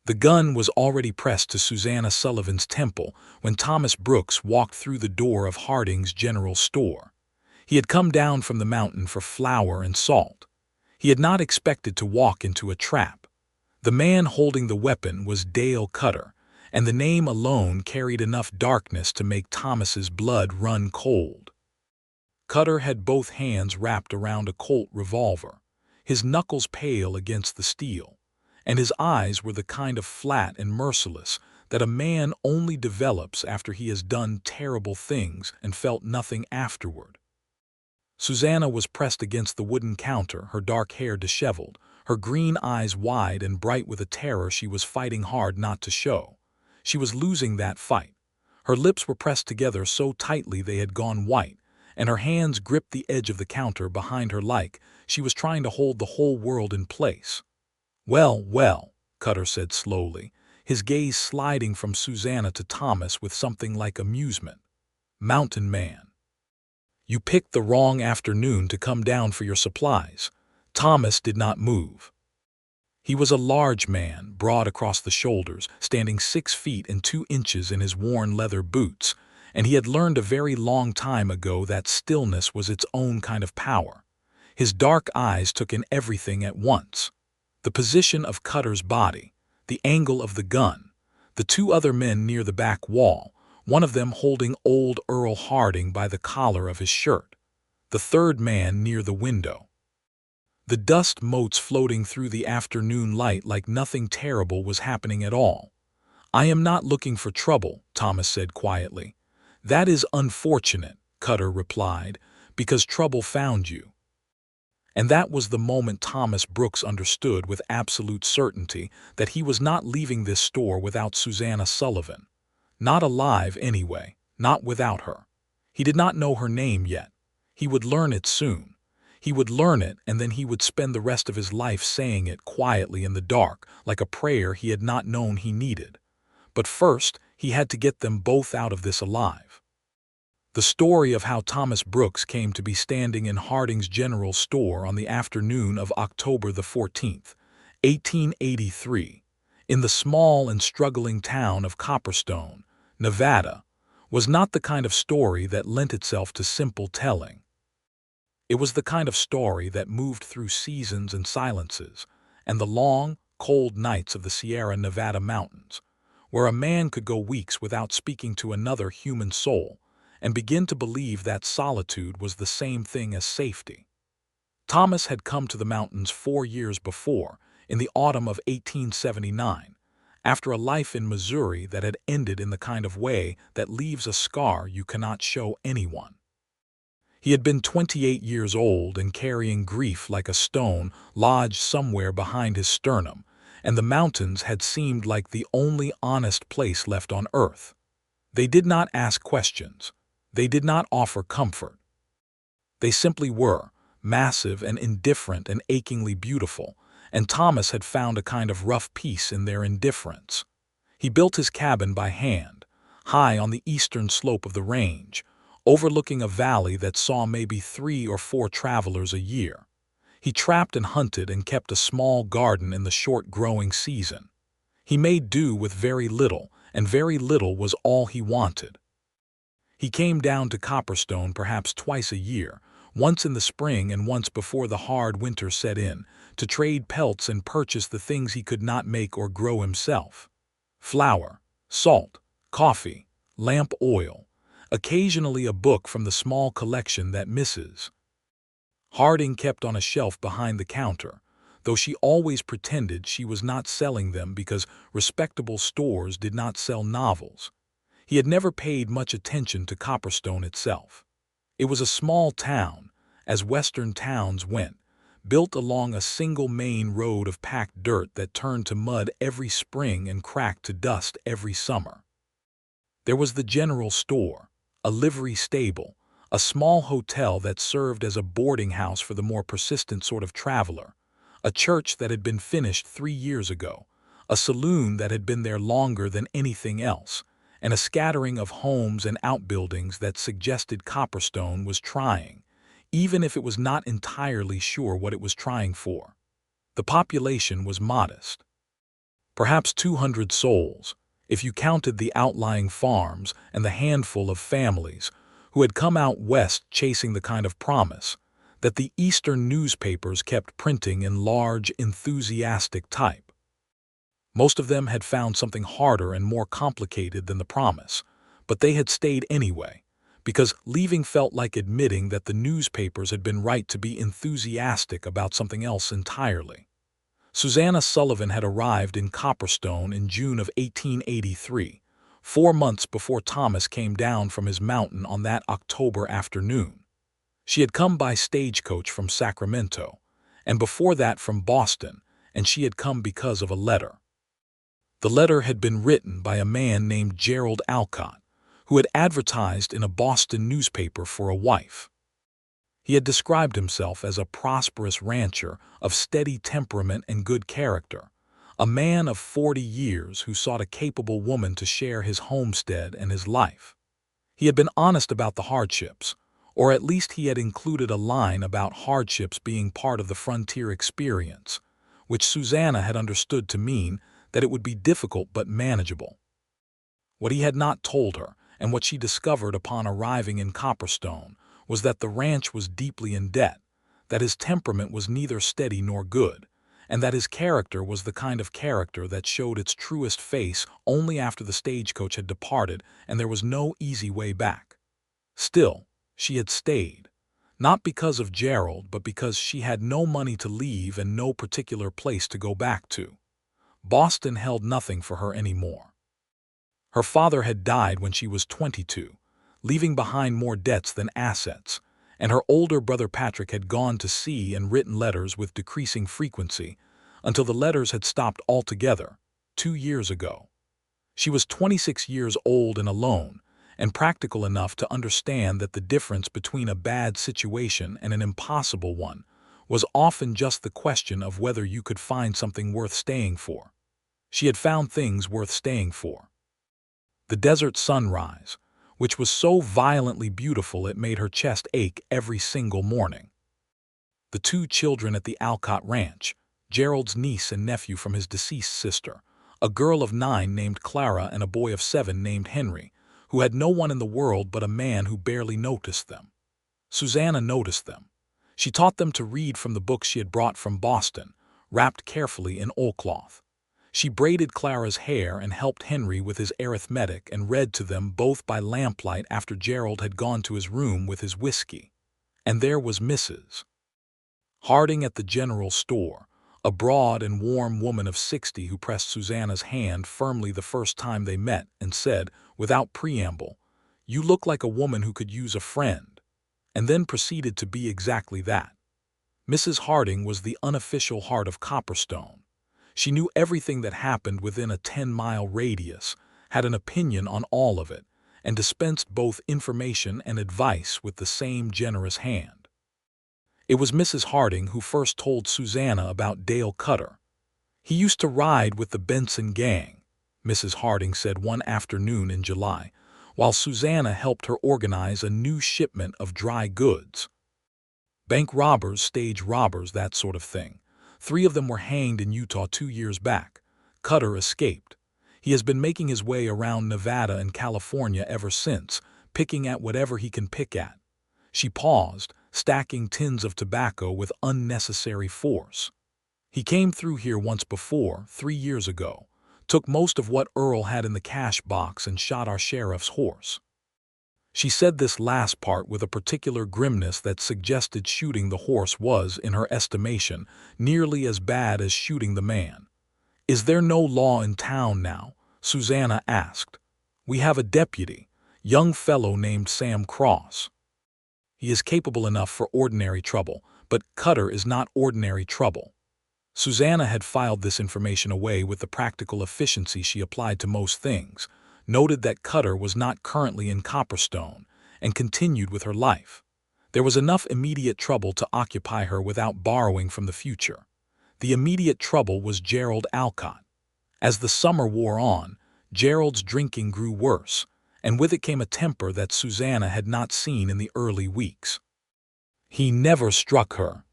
The gun was already pressed to Susanna Sullivan's temple when Thomas Brooks walked through the door of Harding's general store. He had come down from the mountain for flour and salt. He had not expected to walk into a trap. The man holding the weapon was Dale Cutter, and the name alone carried enough darkness to make Thomas's blood run cold. Cutter had both hands wrapped around a Colt revolver, his knuckles pale against the steel, and his eyes were the kind of flat and merciless that a man only develops after he has done terrible things and felt nothing afterward. Susanna was pressed against the wooden counter, her dark hair disheveled, her green eyes wide and bright with a terror she was fighting hard not to show. She was losing that fight. Her lips were pressed together so tightly they had gone white, and her hands gripped the edge of the counter behind her like she was trying to hold the whole world in place. "Well, well," Cutter said slowly, his gaze sliding from Susanna to Thomas with something like amusement. "Mountain man. You picked the wrong afternoon to come down for your supplies." Thomas did not move. He was a large man, broad across the shoulders, standing 6 feet and 2 inches in his worn leather boots, and he had learned a very long time ago that stillness was its own kind of power. His dark eyes took in everything at once. The position of Cutter's body, the angle of the gun, the 2 other men near the back wall, one of them holding old Earl Harding by the collar of his shirt, the third man near the window. The dust motes floating through the afternoon light like nothing terrible was happening at all. "I am not looking for trouble," Thomas said quietly. "That is unfortunate," Cutter replied, "because trouble found you." And that was the moment Thomas Brooks understood with absolute certainty that he was not leaving this store without Susanna Sullivan. Not alive, anyway, not without her. He did not know her name yet. He would learn it soon. He would learn it, and then he would spend the rest of his life saying it quietly in the dark, like a prayer he had not known he needed. But first, he had to get them both out of this alive. The story of how Thomas Brooks came to be standing in Harding's general store on the afternoon of October the 14th, 1883, in the small and struggling town of Copperstone, Nevada, was not the kind of story that lent itself to simple telling. It was the kind of story that moved through seasons and silences, and the long, cold nights of the Sierra Nevada mountains, where a man could go weeks without speaking to another human soul, and begin to believe that solitude was the same thing as safety. Thomas had come to the mountains 4 years before, in the autumn of 1879, after a life in Missouri that had ended in the kind of way that leaves a scar you cannot show anyone. He had been 28 years old and carrying grief like a stone lodged somewhere behind his sternum, and the mountains had seemed like the only honest place left on earth. They did not ask questions. They did not offer comfort. They simply were, massive and indifferent and achingly beautiful, and Thomas had found a kind of rough peace in their indifference. He built his cabin by hand, high on the eastern slope of the range, overlooking a valley that saw maybe 3 or 4 travelers a year. He trapped and hunted and kept a small garden in the short growing season. He made do with very little, and very little was all he wanted. He came down to Copperstone perhaps twice a year, once in the spring and once before the hard winter set in, to trade pelts and purchase the things he could not make or grow himself. Flour, salt, coffee, lamp oil, occasionally a book from the small collection that Mrs. Harding kept on a shelf behind the counter, though she always pretended she was not selling them because respectable stores did not sell novels. He had never paid much attention to Copperstone itself. It was a small town, as Western towns went, built along a single main road of packed dirt that turned to mud every spring and cracked to dust every summer. There was the general store, a livery stable, a small hotel that served as a boarding house for the more persistent sort of traveler, a church that had been finished 3 years ago, a saloon that had been there longer than anything else, and a scattering of homes and outbuildings that suggested Copperstone was trying, even if it was not entirely sure what it was trying for. The population was modest. Perhaps 200 souls, if you counted the outlying farms and the handful of families who had come out west chasing the kind of promise that the Eastern newspapers kept printing in large, enthusiastic type. Most of them had found something harder and more complicated than the promise, but they had stayed anyway, because leaving felt like admitting that the newspapers had been right to be enthusiastic about something else entirely. Susanna Sullivan had arrived in Copperstone in June of 1883, 4 months before Thomas came down from his mountain on that October afternoon. She had come by stagecoach from Sacramento, and before that from Boston, and she had come because of a letter. The letter had been written by a man named Gerald Alcott, who had advertised in a Boston newspaper for a wife. He had described himself as a prosperous rancher of steady temperament and good character, a man of 40 years who sought a capable woman to share his homestead and his life. He had been honest about the hardships, or at least he had included a line about hardships being part of the frontier experience, which Susanna had understood to mean that it would be difficult but manageable. What he had not told her, and what she discovered upon arriving in Copperstone, was that the ranch was deeply in debt, that his temperament was neither steady nor good, and that his character was the kind of character that showed its truest face only after the stagecoach had departed and there was no easy way back. Still, she had stayed, not because of Gerald, but because she had no money to leave and no particular place to go back to. Boston held nothing for her anymore. Her father had died when she was 22, leaving behind more debts than assets, and her older brother Patrick had gone to sea and written letters with decreasing frequency until the letters had stopped altogether 2 years ago. She was 26 years old and alone, and practical enough to understand that the difference between a bad situation and an impossible one was often just the question of whether you could find something worth staying for. She had found things worth staying for. The desert sunrise, which was so violently beautiful it made her chest ache every single morning. The 2 children at the Alcott Ranch, Gerald's niece and nephew from his deceased sister, a girl of 9 named Clara and a boy of 7 named Henry, who had no one in the world but a man who barely noticed them. Susanna noticed them. She taught them to read from the books she had brought from Boston, wrapped carefully in oilcloth. She braided Clara's hair and helped Henry with his arithmetic and read to them both by lamplight after Gerald had gone to his room with his whiskey. And there was Mrs. Harding at the general store, a broad and warm woman of 60 who pressed Susanna's hand firmly the first time they met and said, without preamble, "You look like a woman who could use a friend," and then proceeded to be exactly that. Mrs. Harding was the unofficial heart of Copperstone. She knew everything that happened within a 10-mile radius, had an opinion on all of it, and dispensed both information and advice with the same generous hand. It was Mrs. Harding who first told Susanna about Dale Cutter. "He used to ride with the Benson gang," Mrs. Harding said one afternoon in July, while Susanna helped her organize a new shipment of dry goods. Bank robbers, stage robbers, that sort of thing. 3 of them were hanged in Utah 2 years back. Cutter escaped. He has been making his way around Nevada and California ever since, picking at whatever he can pick at. She paused, stacking tins of tobacco with unnecessary force. "He came through here once before, 3 years ago, took most of what Earl had in the cash box and shot our sheriff's horse." She said this last part with a particular grimness that suggested shooting the horse was, in her estimation, nearly as bad as shooting the man. "Is there no law in town now?" Susanna asked. "We have a deputy, young fellow named Sam Cross. He is capable enough for ordinary trouble, but Cutter is not ordinary trouble." Susanna had filed this information away with the practical efficiency she applied to most things, noted that Cutter was not currently in Copperstone, and continued with her life. There was enough immediate trouble to occupy her without borrowing from the future. The immediate trouble was Gerald Alcott. As the summer wore on, Gerald's drinking grew worse, and with it came a temper that Susanna had not seen in the early weeks. He never struck her.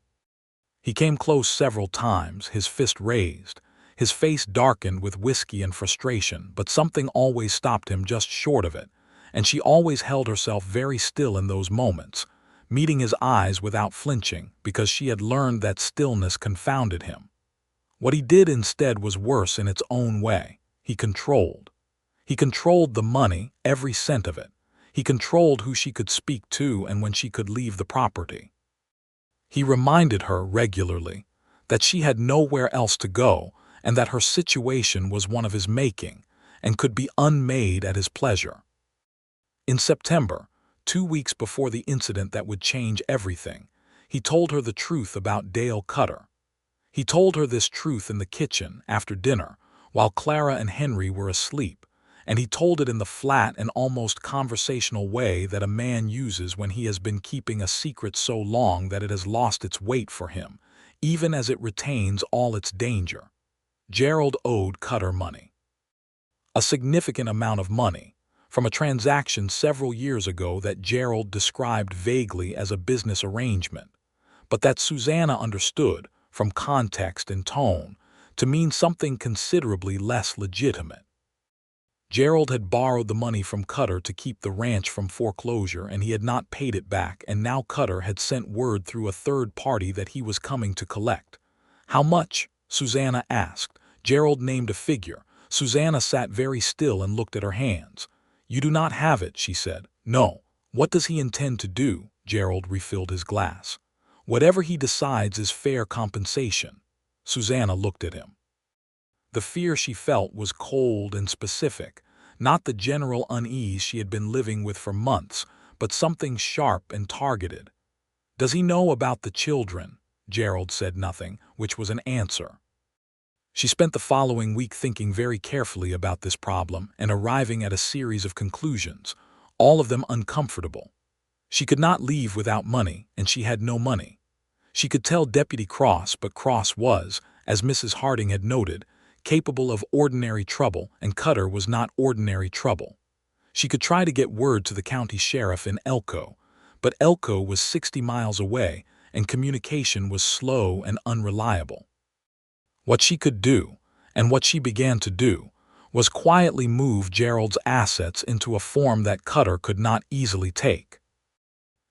He came close several times, his fist raised, His face darkened with whiskey and frustration, but something always stopped him just short of it, and she always held herself very still in those moments, meeting his eyes without flinching, because she had learned that stillness confounded him. What he did instead was worse in its own way. He controlled. He controlled the money, every cent of it. He controlled who she could speak to and when she could leave the property. He reminded her regularly that she had nowhere else to go and that her situation was one of his making and could be unmade at his pleasure. In September, 2 weeks before the incident that would change everything, he told her the truth about Dale Cutter. He told her this truth in the kitchen after dinner while Clara and Henry were asleep, and he told it in the flat and almost conversational way that a man uses when he has been keeping a secret so long that it has lost its weight for him, even as it retains all its danger. Gerald owed Cutter money. A significant amount of money, from a transaction several years ago that Gerald described vaguely as a business arrangement, but that Susanna understood, from context and tone, to mean something considerably less legitimate. Gerald had borrowed the money from Cutter to keep the ranch from foreclosure, and he had not paid it back, and now Cutter had sent word through a third party that he was coming to collect. "How much?" Susanna asked. Gerald named a figure. Susanna sat very still and looked at her hands. "You do not have it," she said. "No." "What does he intend to do?" Gerald refilled his glass. "Whatever he decides is fair compensation." Susanna looked at him. The fear she felt was cold and specific, not the general unease she had been living with for months, but something sharp and targeted. "Does he know about the children?" Gerald said nothing, which was an answer. She spent the following week thinking very carefully about this problem and arriving at a series of conclusions, all of them uncomfortable. She could not leave without money, and she had no money. She could tell Deputy Cross, but Cross was, as Mrs. Harding had noted, capable of ordinary trouble, and Cutter was not ordinary trouble. She could try to get word to the county sheriff in Elko, but Elko was 60 miles away, and communication was slow and unreliable. What she could do, and what she began to do, was quietly move Gerald's assets into a form that Cutter could not easily take.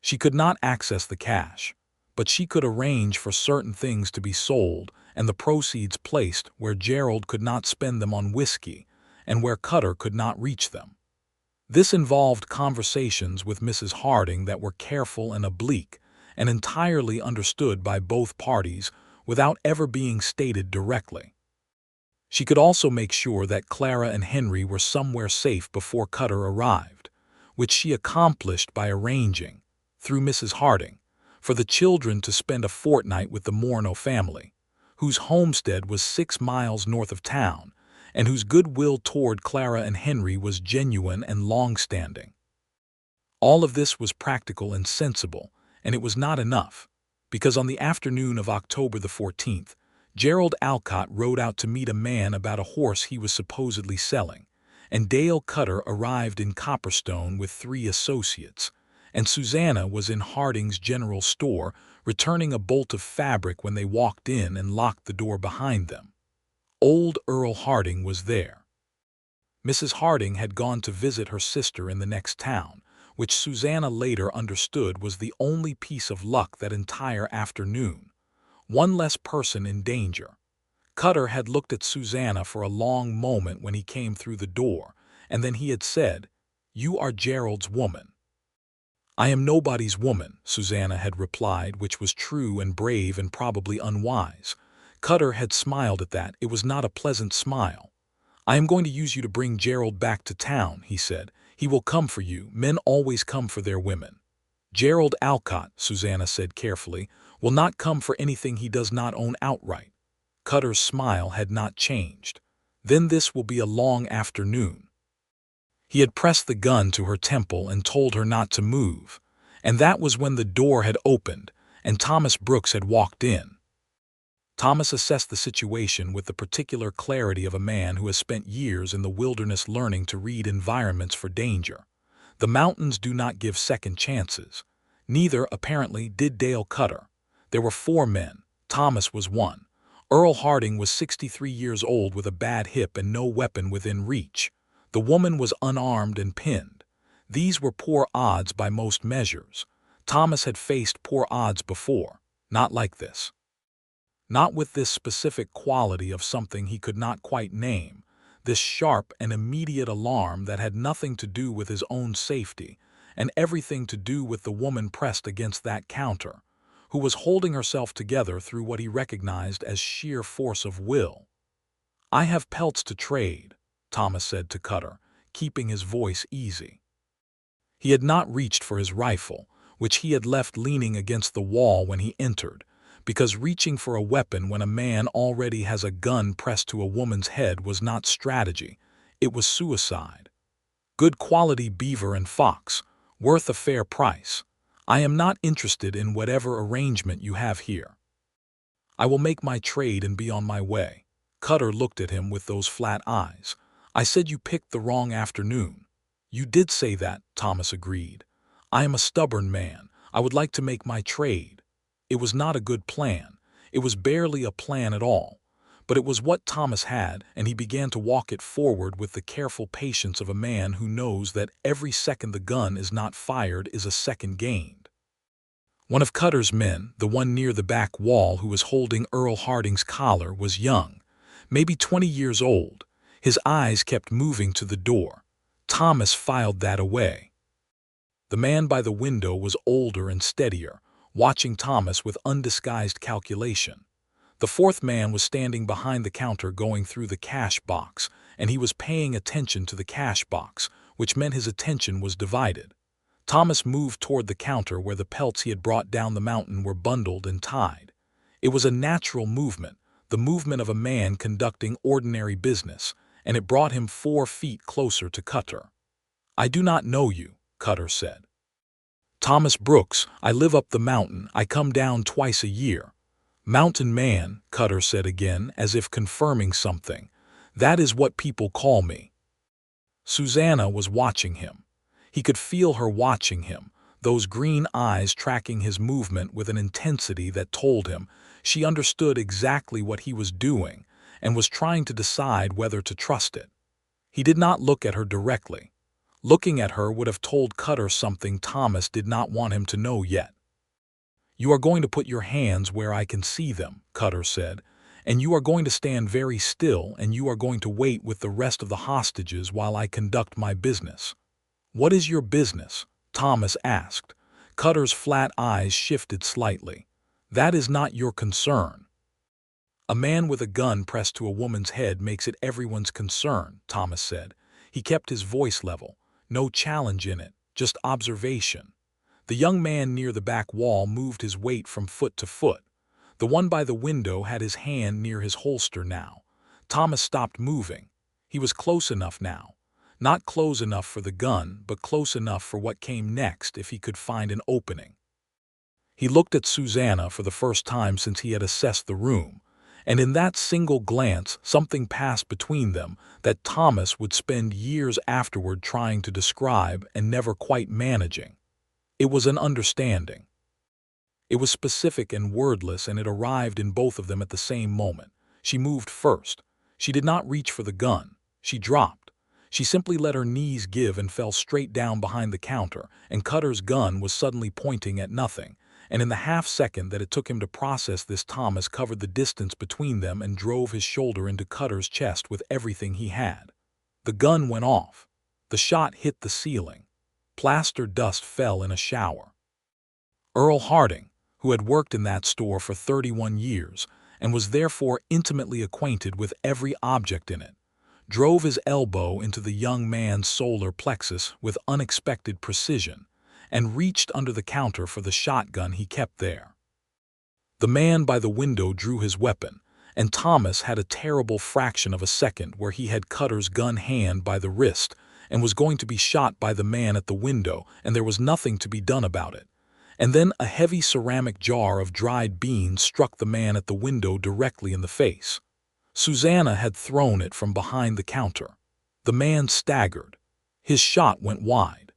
She could not access the cash, but she could arrange for certain things to be sold and the proceeds placed where Gerald could not spend them on whiskey and where Cutter could not reach them. This involved conversations with Mrs. Harding that were careful and oblique and entirely understood by both parties without ever being stated directly. She could also make sure that Clara and Henry were somewhere safe before Cutter arrived, which she accomplished by arranging, through Mrs. Harding, for the children to spend a fortnight with the Morneau family, whose homestead was 6 miles north of town, and whose goodwill toward Clara and Henry was genuine and long-standing. All of this was practical and sensible, and it was not enough, because on the afternoon of October the 14th, Gerald Alcott rode out to meet a man about a horse he was supposedly selling, and Dale Cutter arrived in Copperstone with 3 associates, and Susanna was in Harding's general store returning a bolt of fabric when they walked in and locked the door behind them. Old Earl Harding was there. Mrs. Harding had gone to visit her sister in the next town, which Susanna later understood was the only piece of luck that entire afternoon. One less person in danger. Cutter had looked at Susanna for a long moment when he came through the door, and then he had said, "You are Gerald's woman." "I am nobody's woman," Susanna had replied, which was true and brave and probably unwise. Cutter had smiled at that. It was not a pleasant smile. "I am going to use you to bring Gerald back to town," he said. "He will come for you. Men always come for their women." "Gerald Alcott," Susanna said carefully, "will not come for anything he does not own outright." Cutter's smile had not changed. "Then this will be a long afternoon." He had pressed the gun to her temple and told her not to move, and that was when the door had opened and Thomas Brooks had walked in. Thomas assessed the situation with the particular clarity of a man who has spent years in the wilderness learning to read environments for danger. The mountains do not give second chances. Neither, apparently, did Dale Cutter. There were 4 men. Thomas was one. Earl Harding was 63 years old with a bad hip and no weapon within reach. The woman was unarmed and pinned. These were poor odds by most measures. Thomas had faced poor odds before, not like this. Not with this specific quality of something he could not quite name, this sharp and immediate alarm that had nothing to do with his own safety and everything to do with the woman pressed against that counter, who was holding herself together through what he recognized as sheer force of will. "I have pelts to trade," Thomas said to Cutter, keeping his voice easy. He had not reached for his rifle, which he had left leaning against the wall when he entered, because reaching for a weapon when a man already has a gun pressed to a woman's head was not strategy, it was suicide. "Good quality beaver and fox, worth a fair price. I am not interested in whatever arrangement you have here. I will make my trade and be on my way." Cutter looked at him with those flat eyes. "I said you picked the wrong afternoon." "You did say that," Thomas agreed. "I am a stubborn man. I would like to make my trade." It was not a good plan. It was barely a plan at all. But it was what Thomas had, and he began to walk it forward with the careful patience of a man who knows that every second the gun is not fired is a second gained. One of Cutter's men, the one near the back wall who was holding Earl Harding's collar, was young, maybe 20 years old. His eyes kept moving to the door. Thomas filed that away. The man by the window was older and steadier, watching Thomas with undisguised calculation. The fourth man was standing behind the counter going through the cash box, and he was paying attention to the cash box, which meant his attention was divided. Thomas moved toward the counter where the pelts he had brought down the mountain were bundled and tied. It was a natural movement, the movement of a man conducting ordinary business, and it brought him 4 feet closer to Cutter. "I do not know you," Cutter said. "Thomas Brooks, I live up the mountain. I come down twice a year." "Mountain man," Cutter said again, as if confirming something. "That is what people call me." Susanna was watching him. He could feel her watching him, those green eyes tracking his movement with an intensity that told him she understood exactly what he was doing and was trying to decide whether to trust it. He did not look at her directly. Looking at her would have told Cutter something Thomas did not want him to know yet. "You are going to put your hands where I can see them," Cutter said, "and you are going to stand very still, and you are going to wait with the rest of the hostages while I conduct my business." "What is your business?" Thomas asked. Cutter's flat eyes shifted slightly. "That is not your concern." "A man with a gun pressed to a woman's head makes it everyone's concern," Thomas said. He kept his voice level. No challenge in it, just observation. The young man near the back wall moved his weight from foot to foot. The one by the window had his hand near his holster now. Thomas stopped moving. He was close enough now. Not close enough for the gun, but close enough for what came next if he could find an opening. He looked at Susanna for the first time since he had assessed the room, and in that single glance something passed between them that Thomas would spend years afterward trying to describe and never quite managing. It was an understanding. It was specific and wordless, and it arrived in both of them at the same moment. She moved first. She did not reach for the gun. She dropped. She simply let her knees give and fell straight down behind the counter, and Cutter's gun was suddenly pointing at nothing. And in the half-second that it took him to process this, Thomas covered the distance between them and drove his shoulder into Cutter's chest with everything he had. The gun went off. The shot hit the ceiling. Plaster dust fell in a shower. Earl Harding, who had worked in that store for 31 years and was therefore intimately acquainted with every object in it, drove his elbow into the young man's solar plexus with unexpected precision and reached under the counter for the shotgun he kept there. The man by the window drew his weapon, and Thomas had a terrible fraction of a second where he had Cutter's gun hand by the wrist and was going to be shot by the man at the window, and there was nothing to be done about it. And then a heavy ceramic jar of dried beans struck the man at the window directly in the face. Susanna had thrown it from behind the counter. The man staggered. His shot went wide.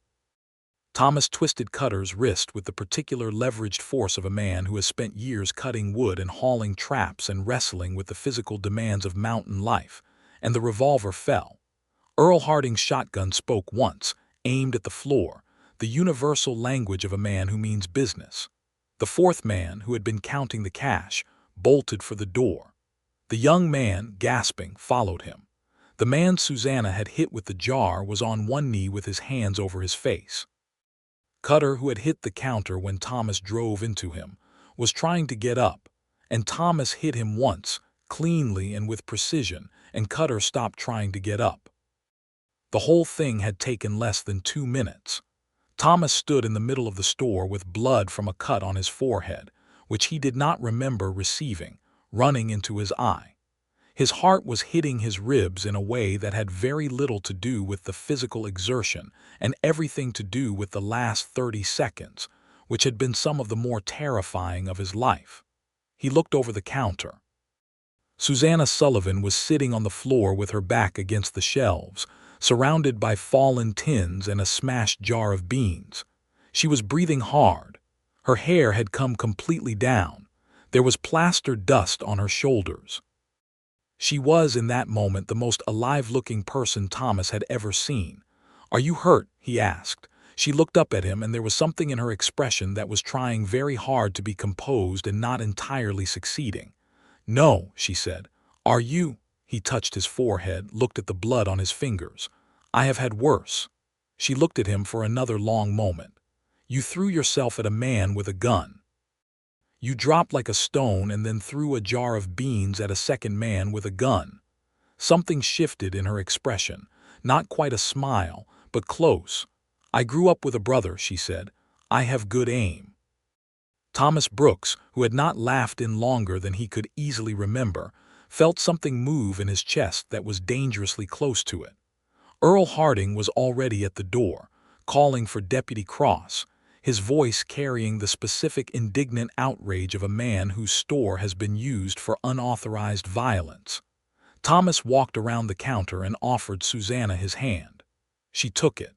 Thomas twisted Cutter's wrist with the particular leveraged force of a man who has spent years cutting wood and hauling traps and wrestling with the physical demands of mountain life, and the revolver fell. Earl Harding's shotgun spoke once, aimed at the floor, the universal language of a man who means business. The fourth man, who had been counting the cash, bolted for the door. The young man, gasping, followed him. The man Susanna had hit with the jar was on one knee with his hands over his face. Cutter, who had hit the counter when Thomas drove into him, was trying to get up, and Thomas hit him once, cleanly and with precision, and Cutter stopped trying to get up. The whole thing had taken less than 2 minutes. Thomas stood in the middle of the store with blood from a cut on his forehead, which he did not remember receiving, running into his eye. His heart was hitting his ribs in a way that had very little to do with the physical exertion and everything to do with the last 30 seconds, which had been some of the more terrifying of his life. He looked over the counter. Susanna Sullivan was sitting on the floor with her back against the shelves, surrounded by fallen tins and a smashed jar of beans. She was breathing hard. Her hair had come completely down. There was plaster dust on her shoulders. She was, in that moment, the most alive-looking person Thomas had ever seen. "Are you hurt?" he asked. She looked up at him, and there was something in her expression that was trying very hard to be composed and not entirely succeeding. "No," she said. "Are you?" He touched his forehead, looked at the blood on his fingers. "I have had worse." She looked at him for another long moment. "You threw yourself at a man with a gun. You dropped like a stone and then threw a jar of beans at a second man with a gun." Something shifted in her expression, not quite a smile, but close. "I grew up with a brother," she said. "I have good aim." Thomas Brooks, who had not laughed in longer than he could easily remember, felt something move in his chest that was dangerously close to it. Earl Harding was already at the door, calling for Deputy Cross, his voice carrying the specific indignant outrage of a man whose store has been used for unauthorized violence. Thomas walked around the counter and offered Susanna his hand. She took it.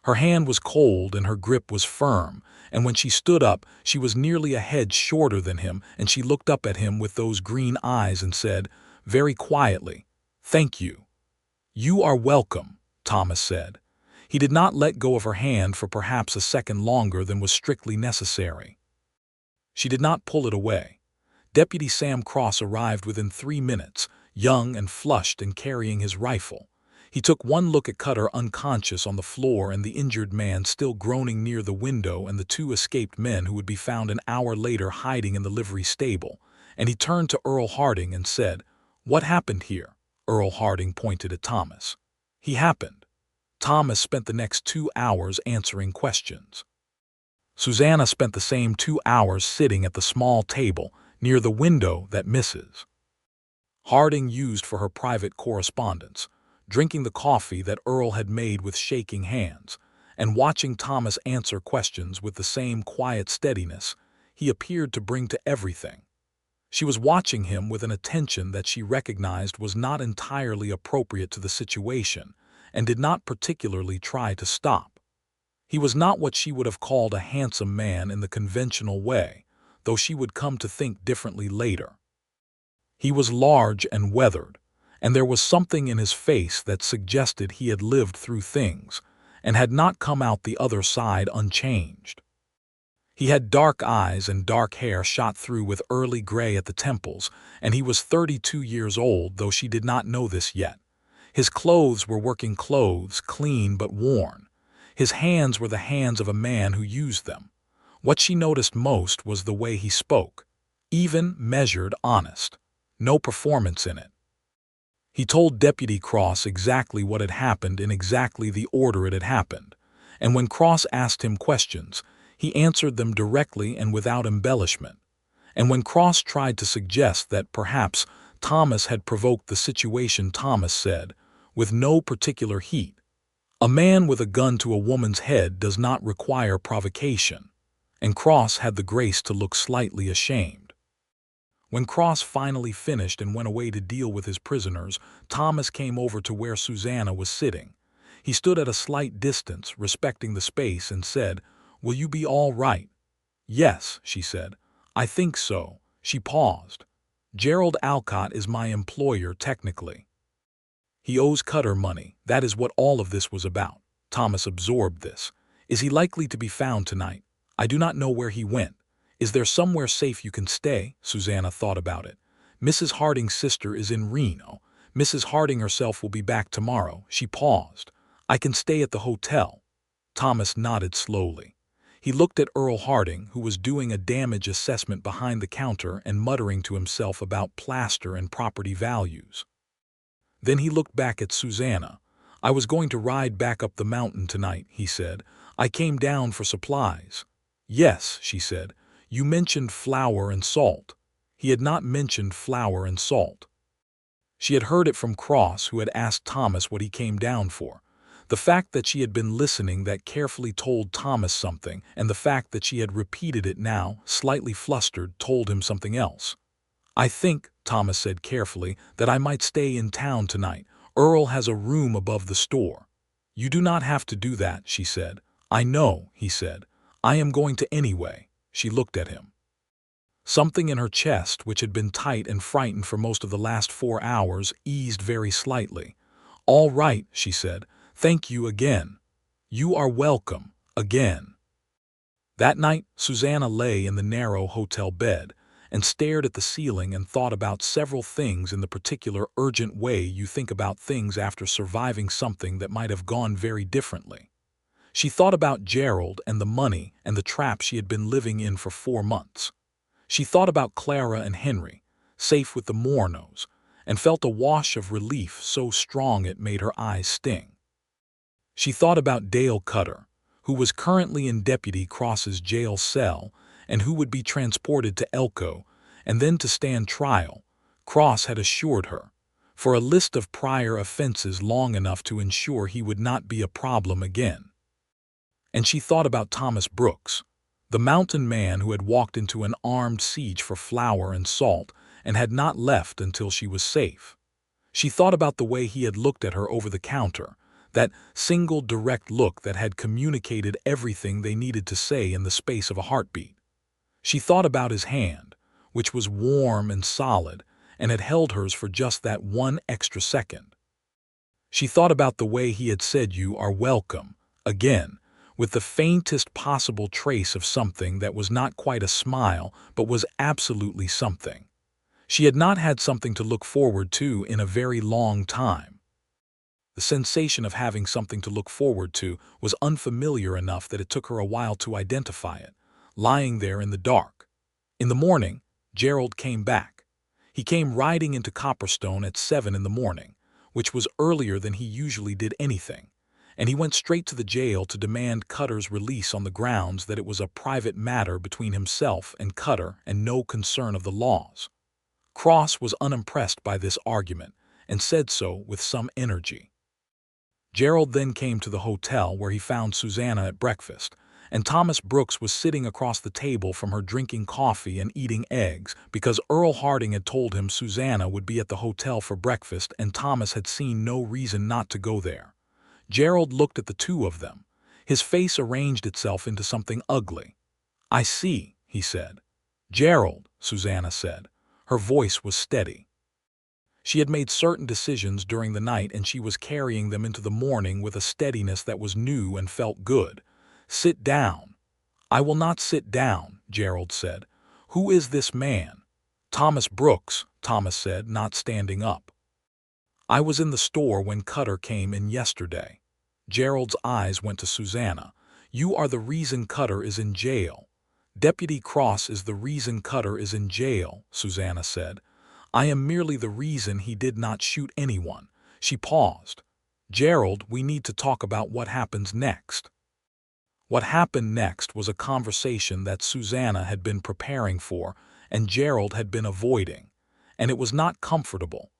Her hand was cold and her grip was firm, and when she stood up, she was nearly a head shorter than him, and she looked up at him with those green eyes and said, very quietly, "Thank you." "You are welcome," Thomas said. He did not let go of her hand for perhaps a second longer than was strictly necessary. She did not pull it away. Deputy Sam Cross arrived within 3 minutes, young and flushed and carrying his rifle. He took one look at Cutter unconscious on the floor and the injured man still groaning near the window and the 2 escaped men who would be found an hour later hiding in the livery stable, and he turned to Earl Harding and said, "What happened here?" Earl Harding pointed at Thomas. "He happened." Thomas spent the next 2 hours answering questions. Susanna spent the same 2 hours sitting at the small table near the window that Mrs. Harding used for her private correspondence, drinking the coffee that Earl had made with shaking hands, and watching Thomas answer questions with the same quiet steadiness he appeared to bring to everything. She was watching him with an attention that she recognized was not entirely appropriate to the situation, and did not particularly try to stop. He was not what she would have called a handsome man in the conventional way, though she would come to think differently later. He was large and weathered, and there was something in his face that suggested he had lived through things, and had not come out the other side unchanged. He had dark eyes and dark hair shot through with early gray at the temples, and he was 32 years old, though she did not know this yet. His clothes were working clothes, clean but worn. His hands were the hands of a man who used them. What she noticed most was the way he spoke. Even, measured, honest. No performance in it. He told Deputy Cross exactly what had happened in exactly the order it had happened, and when Cross asked him questions, he answered them directly and without embellishment. And when Cross tried to suggest that perhaps Thomas had provoked the situation, Thomas said, with no particular heat, "A man with a gun to a woman's head does not require provocation," and Cross had the grace to look slightly ashamed. When Cross finally finished and went away to deal with his prisoners, Thomas came over to where Susanna was sitting. He stood at a slight distance, respecting the space, and said, "Will you be all right?" "Yes," she said. "I think so." She paused. "Gerald Alcott is my employer technically. He owes Cutter money. That is what all of this was about." Thomas absorbed this. "Is he likely to be found tonight? I do not know where he went. Is there somewhere safe you can stay?" Susanna thought about it. "Mrs. Harding's sister is in Reno. Mrs. Harding herself will be back tomorrow." She paused. "I can stay at the hotel." Thomas nodded slowly. He looked at Earl Harding, who was doing a damage assessment behind the counter and muttering to himself about plaster and property values. Then he looked back at Susanna. "I was going to ride back up the mountain tonight," he said. "I came down for supplies." "Yes," she said. "You mentioned flour and salt." He had not mentioned flour and salt. She had heard it from Cross, who had asked Thomas what he came down for. The fact that she had been listening that carefully told Thomas something, and the fact that she had repeated it now, slightly flustered, told him something else. "I think," Thomas said carefully, "that I might stay in town tonight. Earl has a room above the store." "You do not have to do that," she said. "I know," he said. "I am going to anyway." She looked at him. Something in her chest, which had been tight and frightened for most of the last 4 hours, eased very slightly. "All right," she said. "Thank you again." "You are welcome, again." That night, Susanna lay in the narrow hotel bed and stared at the ceiling and thought about several things in the particular urgent way you think about things after surviving something that might have gone very differently. She thought about Gerald and the money and the trap she had been living in for 4 months. She thought about Clara and Henry, safe with the Mornos, and felt a wash of relief so strong it made her eyes sting. She thought about Dale Cutter, who was currently in Deputy Cross's jail cell and who would be transported to Elko and then to stand trial, Cross had assured her, for a list of prior offenses long enough to ensure he would not be a problem again. And she thought about Thomas Brooks, the mountain man who had walked into an armed siege for flour and salt and had not left until she was safe. She thought about the way he had looked at her over the counter, that single direct look that had communicated everything they needed to say in the space of a heartbeat. She thought about his hand, which was warm and solid and had held hers for just that one extra second. She thought about the way he had said "you are welcome," again, with the faintest possible trace of something that was not quite a smile but was absolutely something. She had not had something to look forward to in a very long time. The sensation of having something to look forward to was unfamiliar enough that it took her a while to identify it, lying there in the dark. In the morning, Gerald came back. He came riding into Copperstone at 7 in the morning, which was earlier than he usually did anything, and he went straight to the jail to demand Cutter's release on the grounds that it was a private matter between himself and Cutter and no concern of the laws. Cross was unimpressed by this argument and said so with some energy. Gerald then came to the hotel where he found Susanna at breakfast, and Thomas Brooks was sitting across the table from her drinking coffee and eating eggs because Earl Harding had told him Susanna would be at the hotel for breakfast and Thomas had seen no reason not to go there. Gerald looked at the two of them. His face arranged itself into something ugly. "I see," he said. "Gerald," Susanna said. Her voice was steady. She had made certain decisions during the night and she was carrying them into the morning with a steadiness that was new and felt good. "Sit down." "I will not sit down," Gerald said. "Who is this man?" "Thomas Brooks," Thomas said, not standing up. "I was in the store when Cutter came in yesterday." Gerald's eyes went to Susanna. "You are the reason Cutter is in jail." "Deputy Cross is the reason Cutter is in jail," Susanna said. "I am merely the reason he did not shoot anyone." She paused. "Gerald, we need to talk about what happens next." What happened next was a conversation that Susanna had been preparing for and Gerald had been avoiding, and it was not comfortable,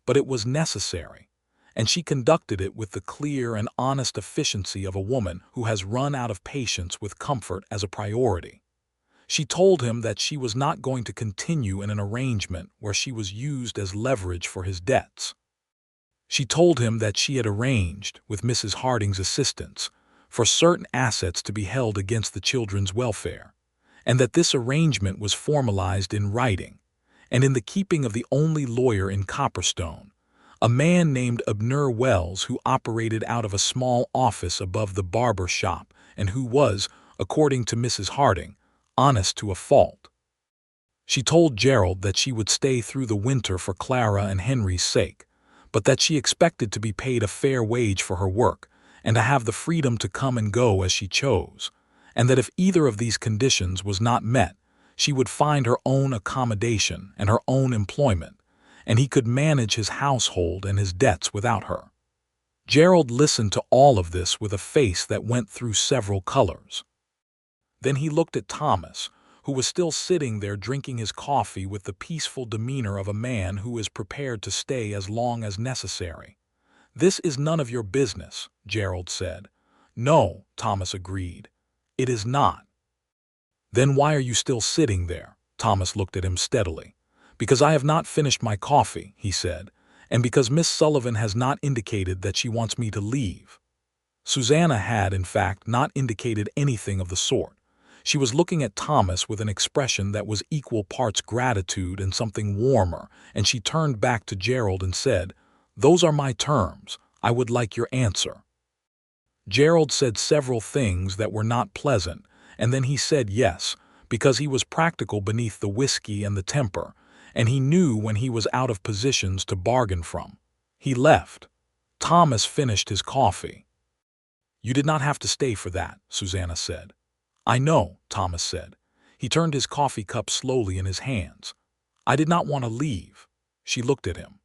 but it was necessary, and she conducted it with the clear and honest efficiency of a woman who has run out of patience with comfort as a priority. She told him that she was not going to continue in an arrangement where she was used as leverage for his debts. She told him that she had arranged, with Mrs. Harding's assistance, for certain assets to be held against the children's welfare, and that this arrangement was formalized in writing, and in the keeping of the only lawyer in Copperstone, a man named Abner Wells, who operated out of a small office above the barber shop and who was, according to Mrs. Harding, honest to a fault. She told Gerald that she would stay through the winter for Clara and Henry's sake, but that she expected to be paid a fair wage for her work and to have the freedom to come and go as she chose, and that if either of these conditions was not met, she would find her own accommodation and her own employment, and he could manage his household and his debts without her. Gerald listened to all of this with a face that went through several colors. Then he looked at Thomas, who was still sitting there drinking his coffee with the peaceful demeanor of a man who is prepared to stay as long as necessary. "This is none of your business," Gerald said. "No," Thomas agreed. "It is not." "Then why are you still sitting there?" Thomas looked at him steadily. "Because I have not finished my coffee," he said, "and because Miss Sullivan has not indicated that she wants me to leave." Susanna had, in fact, not indicated anything of the sort. She was looking at Thomas with an expression that was equal parts gratitude and something warmer, and she turned back to Gerald and said, "Those are my terms. I would like your answer." Gerald said several things that were not pleasant, and then he said yes, because he was practical beneath the whiskey and the temper, and he knew when he was out of positions to bargain from. He left. Thomas finished his coffee. "You did not have to stay for that," Susanna said. "I know," Thomas said. He turned his coffee cup slowly in his hands. "I did not want to leave." She looked at him.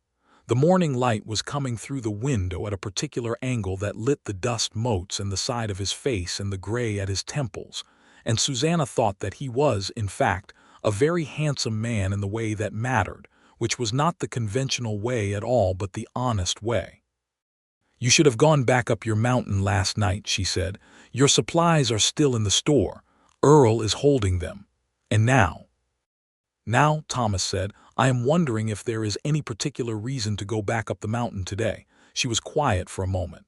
The morning light was coming through the window at a particular angle that lit the dust motes and the side of his face and the gray at his temples, and Susanna thought that he was, in fact, a very handsome man in the way that mattered, which was not the conventional way at all but the honest way. "You should have gone back up your mountain last night," she said. "Your supplies are still in the store. Earl is holding them. And now—" "Now," Thomas said, "I am wondering if there is any particular reason to go back up the mountain today." She was quiet for a moment.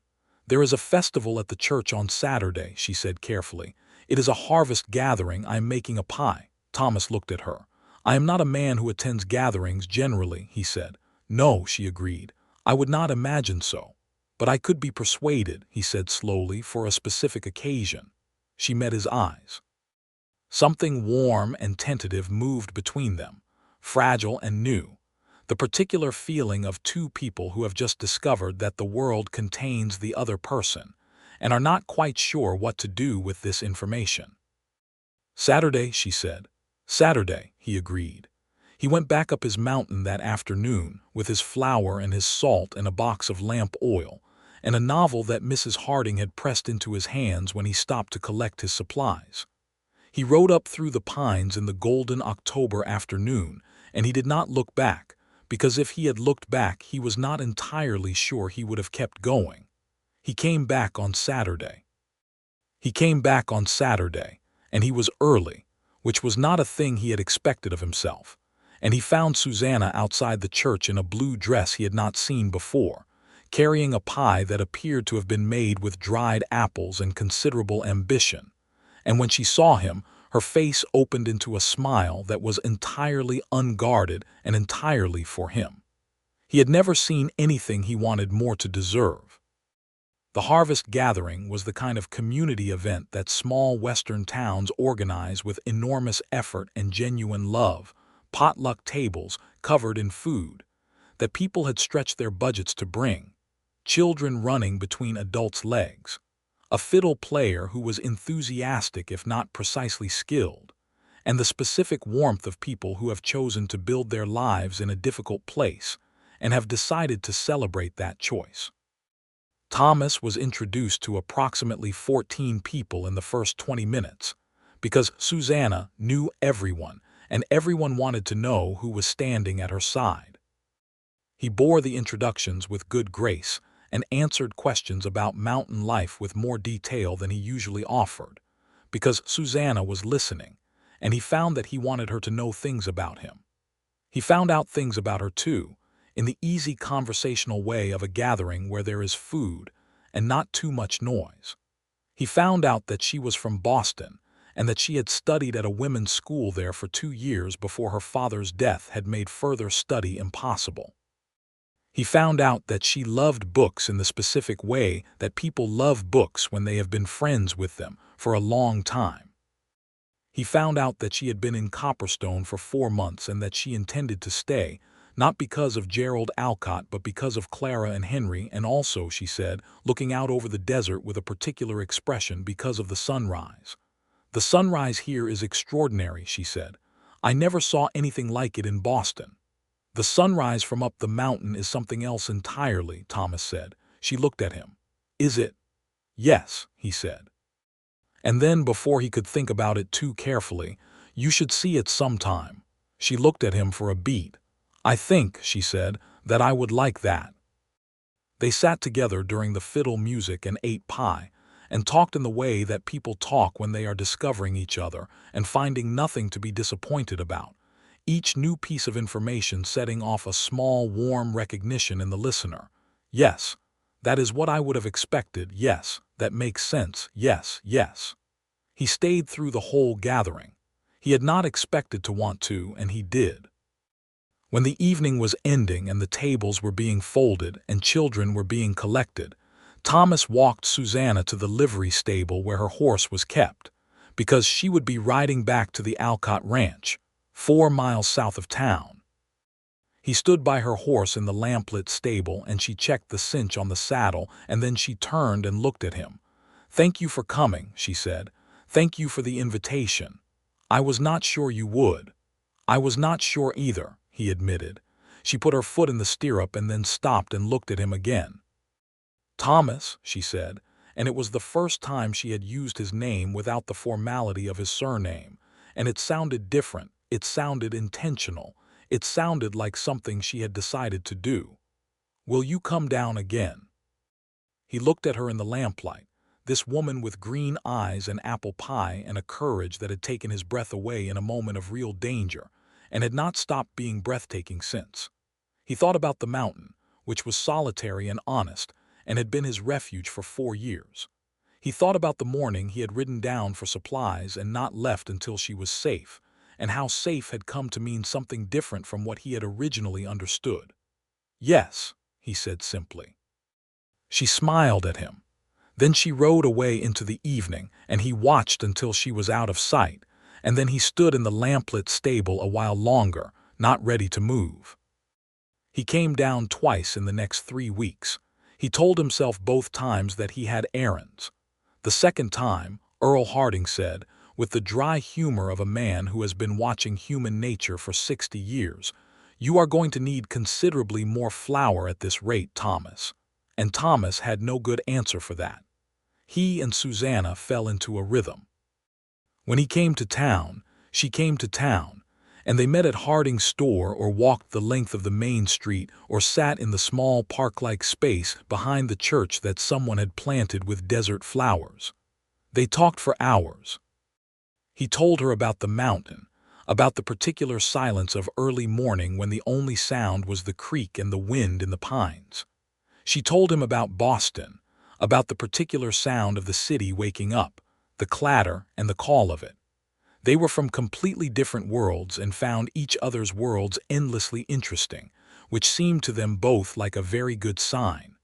"There is a festival at the church on Saturday," she said carefully. "It is a harvest gathering. I am making a pie." Thomas looked at her. "I am not a man who attends gatherings generally," he said. "No," she agreed. "I would not imagine so. But I could be persuaded," he said slowly, "for a specific occasion." She met his eyes. Something warm and tentative moved between them, fragile and new, the particular feeling of two people who have just discovered that the world contains the other person and are not quite sure what to do with this information. "Saturday," she said. "Saturday," he agreed. He went back up his mountain that afternoon with his flour and his salt and a box of lamp oil, and a novel that Mrs. Harding had pressed into his hands when he stopped to collect his supplies. He rode up through the pines in the golden October afternoon, and he did not look back, because if he had looked back he was not entirely sure he would have kept going. He came back on Saturday. And he was early, which was not a thing he had expected of himself, and he found Susanna outside the church in a blue dress he had not seen before, carrying a pie that appeared to have been made with dried apples and considerable ambition, and when she saw him, her face opened into a smile that was entirely unguarded and entirely for him. He had never seen anything he wanted more to deserve. The harvest gathering was the kind of community event that small Western towns organize with enormous effort and genuine love, potluck tables covered in food that people had stretched their budgets to bring, children running between adults' legs, a fiddle player who was enthusiastic if not precisely skilled, and the specific warmth of people who have chosen to build their lives in a difficult place and have decided to celebrate that choice. Thomas was introduced to approximately 14 people in the first 20 minutes, because Susanna knew everyone, and everyone wanted to know who was standing at her side. He bore the introductions with good grace and answered questions about mountain life with more detail than he usually offered, because Susanna was listening, and he found that he wanted her to know things about him. He found out things about her too, in the easy conversational way of a gathering where there is food and not too much noise. He found out that she was from Boston and that she had studied at a women's school there for 2 years before her father's death had made further study impossible. He found out that she loved books in the specific way that people love books when they have been friends with them for a long time. He found out that she had been in Copperstone for 4 months and that she intended to stay, not because of Gerald Alcott but because of Clara and Henry, and also, she said, looking out over the desert with a particular expression, because of the sunrise. "The sunrise here is extraordinary," she said. "I never saw anything like it in Boston." "The sunrise from up the mountain is something else entirely," Thomas said. She looked at him. "Is it?" "Yes," he said. And then, before he could think about it too carefully, "You should see it sometime." She looked at him for a beat. "I think," she said, "that I would like that." They sat together during the fiddle music and ate pie, and talked in the way that people talk when they are discovering each other and finding nothing to be disappointed about, each new piece of information setting off a small, warm recognition in the listener. "Yes, that is what I would have expected. Yes, that makes sense. Yes, yes." He stayed through the whole gathering. He had not expected to want to, and he did. When the evening was ending and the tables were being folded and children were being collected, Thomas walked Susanna to the livery stable where her horse was kept, because she would be riding back to the Alcott Ranch, 4 miles south of town. He stood by her horse in the lamplit stable and she checked the cinch on the saddle, and then she turned and looked at him. "Thank you for coming," she said. "Thank you for the invitation. I was not sure you would." "I was not sure either," he admitted. She put her foot in the stirrup and then stopped and looked at him again. "Thomas," she said, and it was the first time she had used his name without the formality of his surname, and it sounded different, it sounded intentional, it sounded like something she had decided to do. "Will you come down again?" He looked at her in the lamplight, this woman with green eyes and apple pie and a courage that had taken his breath away in a moment of real danger, and had not stopped being breathtaking since. He thought about the mountain, which was solitary and honest, and had been his refuge for 4 years. He thought about the morning he had ridden down for supplies and not left until she was safe, and how safe had come to mean something different from what he had originally understood. "Yes," he said simply. She smiled at him. Then she rode away into the evening, and he watched until she was out of sight, and then he stood in the lamplit stable a while longer, not ready to move. He came down twice in the next 3 weeks. He told himself both times that he had errands. The second time, Earl Harding said, with the dry humor of a man who has been watching human nature for 60 years, "You are going to need considerably more flour at this rate, Thomas." And Thomas had no good answer for that. He and Susanna fell into a rhythm. When he came to town, she came to town, and they met at Harding's store or walked the length of the main street or sat in the small park-like space behind the church that someone had planted with desert flowers. They talked for hours. He told her about the mountain, about the particular silence of early morning when the only sound was the creek and the wind in the pines. She told him about Boston, about the particular sound of the city waking up, the clatter and the call of it. They were from completely different worlds and found each other's worlds endlessly interesting, which seemed to them both like a very good sign.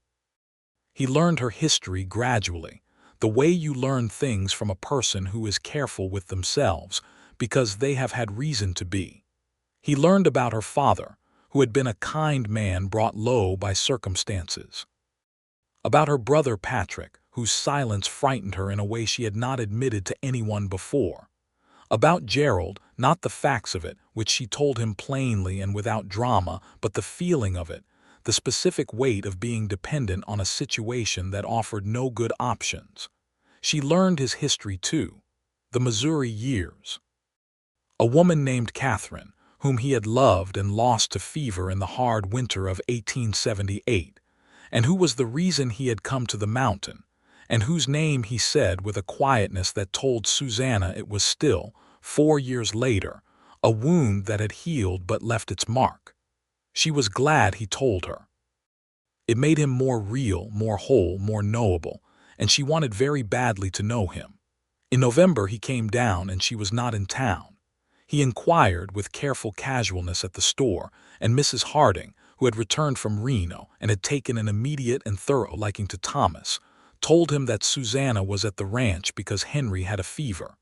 He learned her history gradually, the way you learn things from a person who is careful with themselves, because they have had reason to be. He learned about her father, who had been a kind man brought low by circumstances. About her brother Patrick, whose silence frightened her in a way she had not admitted to anyone before. About Gerald, not the facts of it, which she told him plainly and without drama, but the feeling of it, the specific weight of being dependent on a situation that offered no good options. She learned his history too, the Missouri years. A woman named Catherine, whom he had loved and lost to fever in the hard winter of 1878, and who was the reason he had come to the mountain, and whose name he said with a quietness that told Susanna it was still, 4 years later, a wound that had healed but left its mark. She was glad he told her. It made him more real, more whole, more knowable, and she wanted very badly to know him. In November he came down and she was not in town. He inquired with careful casualness at the store, and Mrs. Harding, who had returned from Reno and had taken an immediate and thorough liking to Thomas, told him that Susanna was at the ranch because Henry had a fever.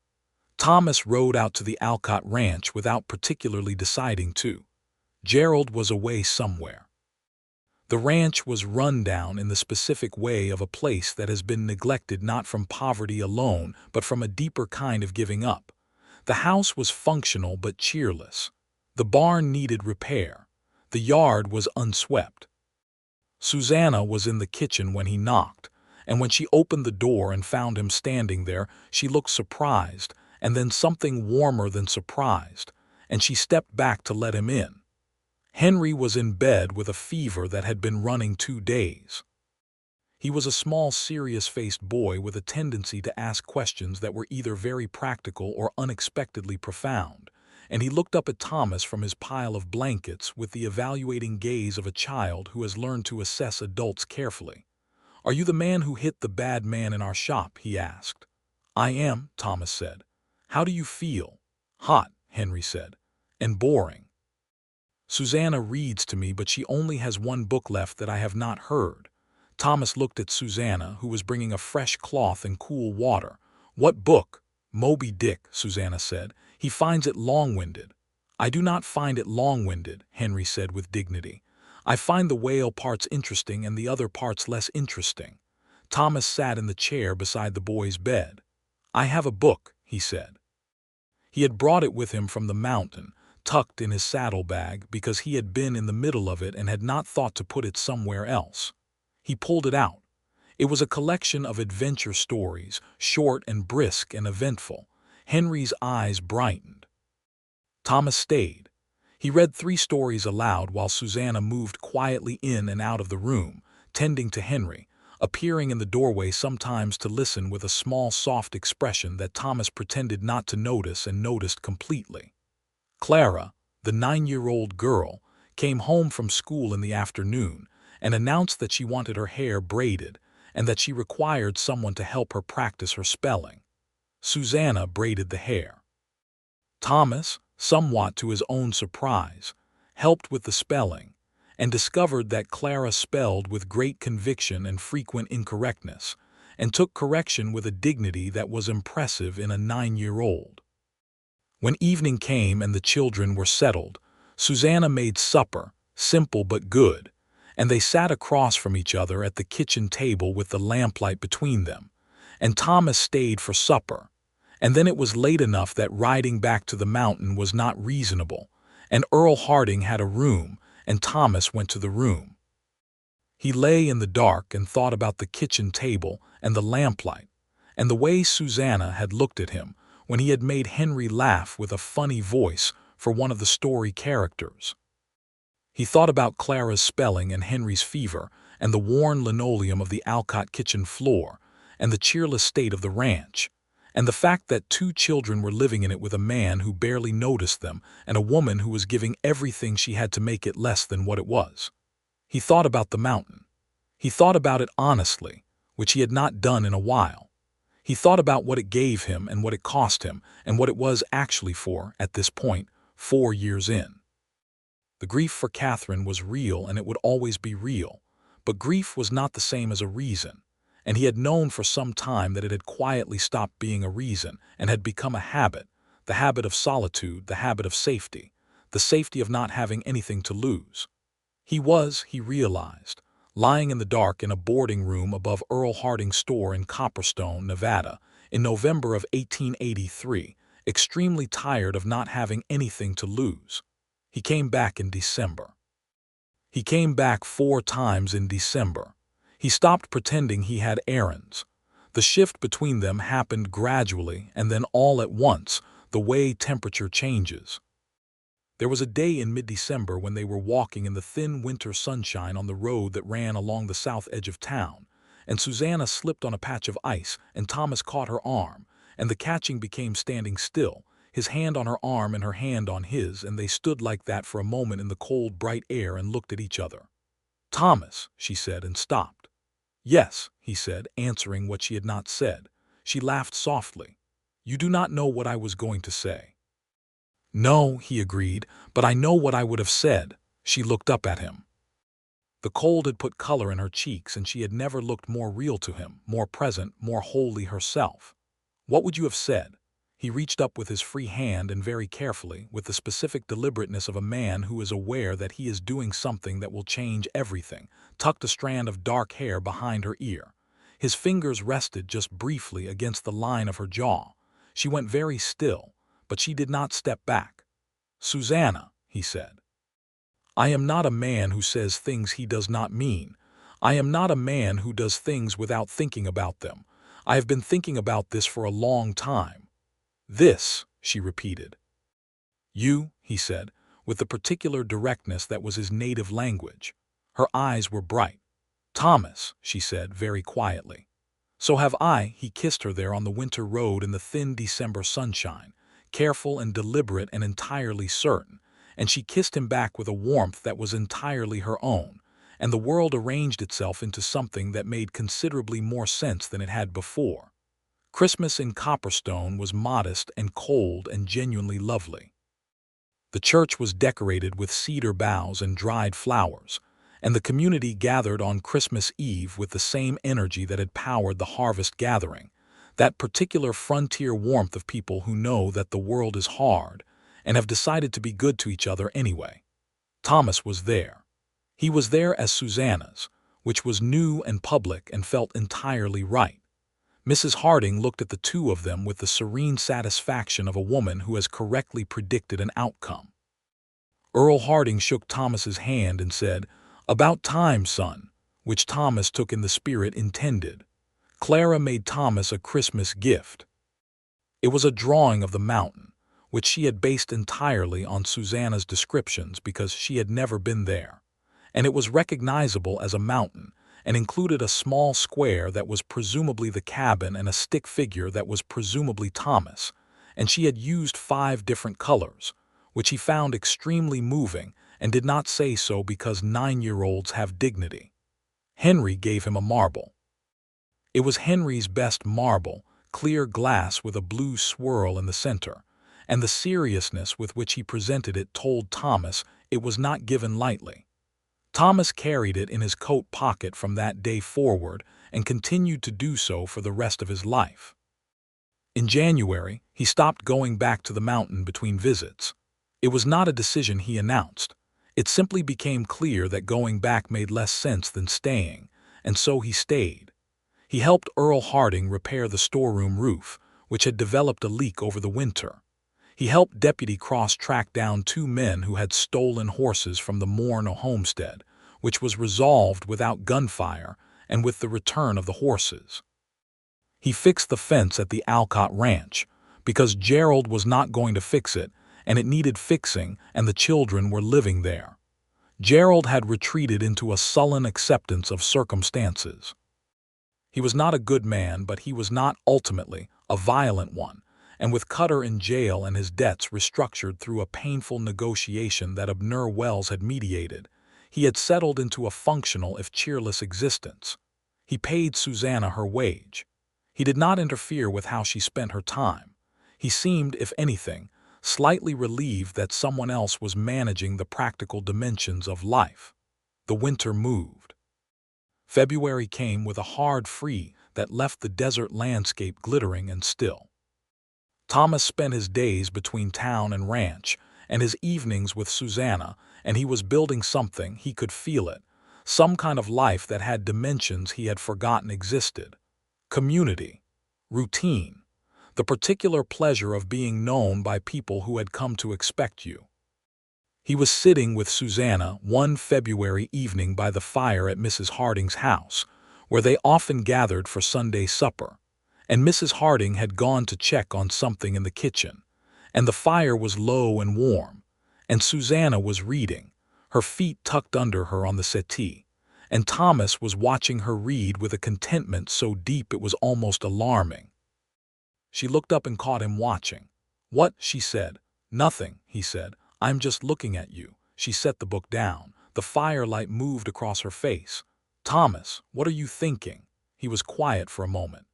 Thomas rode out to the Alcott Ranch without particularly deciding to. Gerald was away somewhere. The ranch was run down in the specific way of a place that has been neglected not from poverty alone but from a deeper kind of giving up. The house was functional but cheerless. The barn needed repair. The yard was unswept. Susanna was in the kitchen when he knocked, and when she opened the door and found him standing there, she looked surprised, and then something warmer than surprised, and she stepped back to let him in. Henry was in bed with a fever that had been running 2 days. He was a small, serious-faced boy with a tendency to ask questions that were either very practical or unexpectedly profound, and he looked up at Thomas from his pile of blankets with the evaluating gaze of a child who has learned to assess adults carefully. "Are you the man who hit the bad man in our shop?" he asked. "I am," Thomas said. "How do you feel?" "Hot," Henry said, "and boring. Susanna reads to me, but she only has one book left that I have not heard." Thomas looked at Susanna, who was bringing a fresh cloth and cool water. "What book?" "Moby Dick," Susanna said. "He finds it long-winded." "I do not find it long-winded," Henry said with dignity. "I find the whale parts interesting and the other parts less interesting." Thomas sat in the chair beside the boy's bed. "I have a book," he said. He had brought it with him from the mountain, tucked in his saddlebag, because he had been in the middle of it and had not thought to put it somewhere else. He pulled it out. It was a collection of adventure stories, short and brisk and eventful. Henry's eyes brightened. Thomas stayed. He read 3 stories aloud while Susanna moved quietly in and out of the room, tending to Henry, appearing in the doorway sometimes to listen with a small soft expression that Thomas pretended not to notice and noticed completely. Clara, the 9-year-old girl, came home from school in the afternoon and announced that she wanted her hair braided and that she required someone to help her practice her spelling. Susanna braided the hair. Thomas, somewhat to his own surprise, helped with the spelling and discovered that Clara spelled with great conviction and frequent incorrectness, and took correction with a dignity that was impressive in a 9-year-old. When evening came and the children were settled, Susanna made supper, simple but good, and they sat across from each other at the kitchen table with the lamplight between them, and Thomas stayed for supper, and then it was late enough that riding back to the mountain was not reasonable, and Earl Harding had a room, and Thomas went to the room. He lay in the dark and thought about the kitchen table and the lamplight, and the way Susanna had looked at him when he had made Henry laugh with a funny voice for one of the story characters. He thought about Clara's spelling and Henry's fever and the worn linoleum of the Alcott kitchen floor and the cheerless state of the ranch, and the fact that 2 children were living in it with a man who barely noticed them and a woman who was giving everything she had to make it less than what it was. He thought about the mountain. He thought about it honestly, which he had not done in a while. He thought about what it gave him and what it cost him and what it was actually for at this point, 4 years in. The grief for Catherine was real and it would always be real, but grief was not the same as a reason, and he had known for some time that it had quietly stopped being a reason and had become a habit, the habit of solitude, the habit of safety, the safety of not having anything to lose. He realized, lying in the dark in a boarding room above Earl Harding's store in Copperstone, Nevada, in November of 1883, extremely tired of not having anything to lose. He came back in December. He came back 4 times in December. He stopped pretending he had errands. The shift between them happened gradually and then all at once, the way temperature changes. There was a day in mid-December when they were walking in the thin winter sunshine on the road that ran along the south edge of town, and Susanna slipped on a patch of ice and Thomas caught her arm, and the catching became standing still, his hand on her arm and her hand on his, and they stood like that for a moment in the cold, bright air and looked at each other. "Thomas," she said, and stopped. "Yes," he said, answering what she had not said. She laughed softly. "You do not know what I was going to say." "No," he agreed, "but I know what I would have said." She looked up at him. The cold had put color in her cheeks, and she had never looked more real to him, more present, more wholly herself. "What would you have said?" He reached up with his free hand and very carefully, with the specific deliberateness of a man who is aware that he is doing something that will change everything, tucked a strand of dark hair behind her ear. His fingers rested just briefly against the line of her jaw. She went very still, but she did not step back. "Susanna," he said, "I am not a man who says things he does not mean. I am not a man who does things without thinking about them. I have been thinking about this for a long time." "This," she repeated. "You," he said, with the particular directness that was his native language. Her eyes were bright. "Thomas," she said very quietly. "So have I." He kissed her there on the winter road in the thin December sunshine, careful and deliberate and entirely certain, and she kissed him back with a warmth that was entirely her own, and the world arranged itself into something that made considerably more sense than it had before. Christmas in Copperstone was modest and cold and genuinely lovely. The church was decorated with cedar boughs and dried flowers, and the community gathered on Christmas Eve with the same energy that had powered the harvest gathering, that particular frontier warmth of people who know that the world is hard and have decided to be good to each other anyway. Thomas was there. He was there as Susanna's, which was new and public and felt entirely right. Mrs. Harding looked at the two of them with the serene satisfaction of a woman who has correctly predicted an outcome. Earl Harding shook Thomas's hand and said, "About time, son," which Thomas took in the spirit intended. Clara made Thomas a Christmas gift. It was a drawing of the mountain, which she had based entirely on Susanna's descriptions because she had never been there, and it was recognizable as a mountain, and included a small square that was presumably the cabin and a stick figure that was presumably Thomas, and she had used 5 different colors, which he found extremely moving and did not say so because 9-year-olds have dignity. Henry gave him a marble. It was Henry's best marble, clear glass with a blue swirl in the center, and the seriousness with which he presented it told Thomas it was not given lightly. Thomas carried it in his coat pocket from that day forward and continued to do so for the rest of his life. In January, he stopped going back to the mountain between visits. It was not a decision he announced. It simply became clear that going back made less sense than staying, and so he stayed. He helped Earl Harding repair the storeroom roof, which had developed a leak over the winter. He helped Deputy Cross track down 2 men who had stolen horses from the Morno homestead, which was resolved without gunfire and with the return of the horses. He fixed the fence at the Alcott Ranch, because Gerald was not going to fix it, and it needed fixing, and the children were living there. Gerald had retreated into a sullen acceptance of circumstances. He was not a good man, but he was not, ultimately, a violent one, and with Cutter in jail and his debts restructured through a painful negotiation that Abner Wells had mediated, he had settled into a functional if cheerless existence. He paid Susanna her wage. He did not interfere with how she spent her time. He seemed, if anything, slightly relieved that someone else was managing the practical dimensions of life. The winter moved. February came with a hard freeze that left the desert landscape glittering and still. Thomas spent his days between town and ranch, and his evenings with Susanna, and he was building something, he could feel it, some kind of life that had dimensions he had forgotten existed. Community, routine, the particular pleasure of being known by people who had come to expect you. He was sitting with Susanna one February evening by the fire at Mrs. Harding's house, where they often gathered for Sunday supper, and Mrs. Harding had gone to check on something in the kitchen, and the fire was low and warm, and Susanna was reading, her feet tucked under her on the settee, and Thomas was watching her read with a contentment so deep it was almost alarming. She looked up and caught him watching. "What?" she said. "Nothing," he said. "I'm just looking at you." She set the book down. The firelight moved across her face. "Thomas, what are you thinking?" He was quiet for a moment.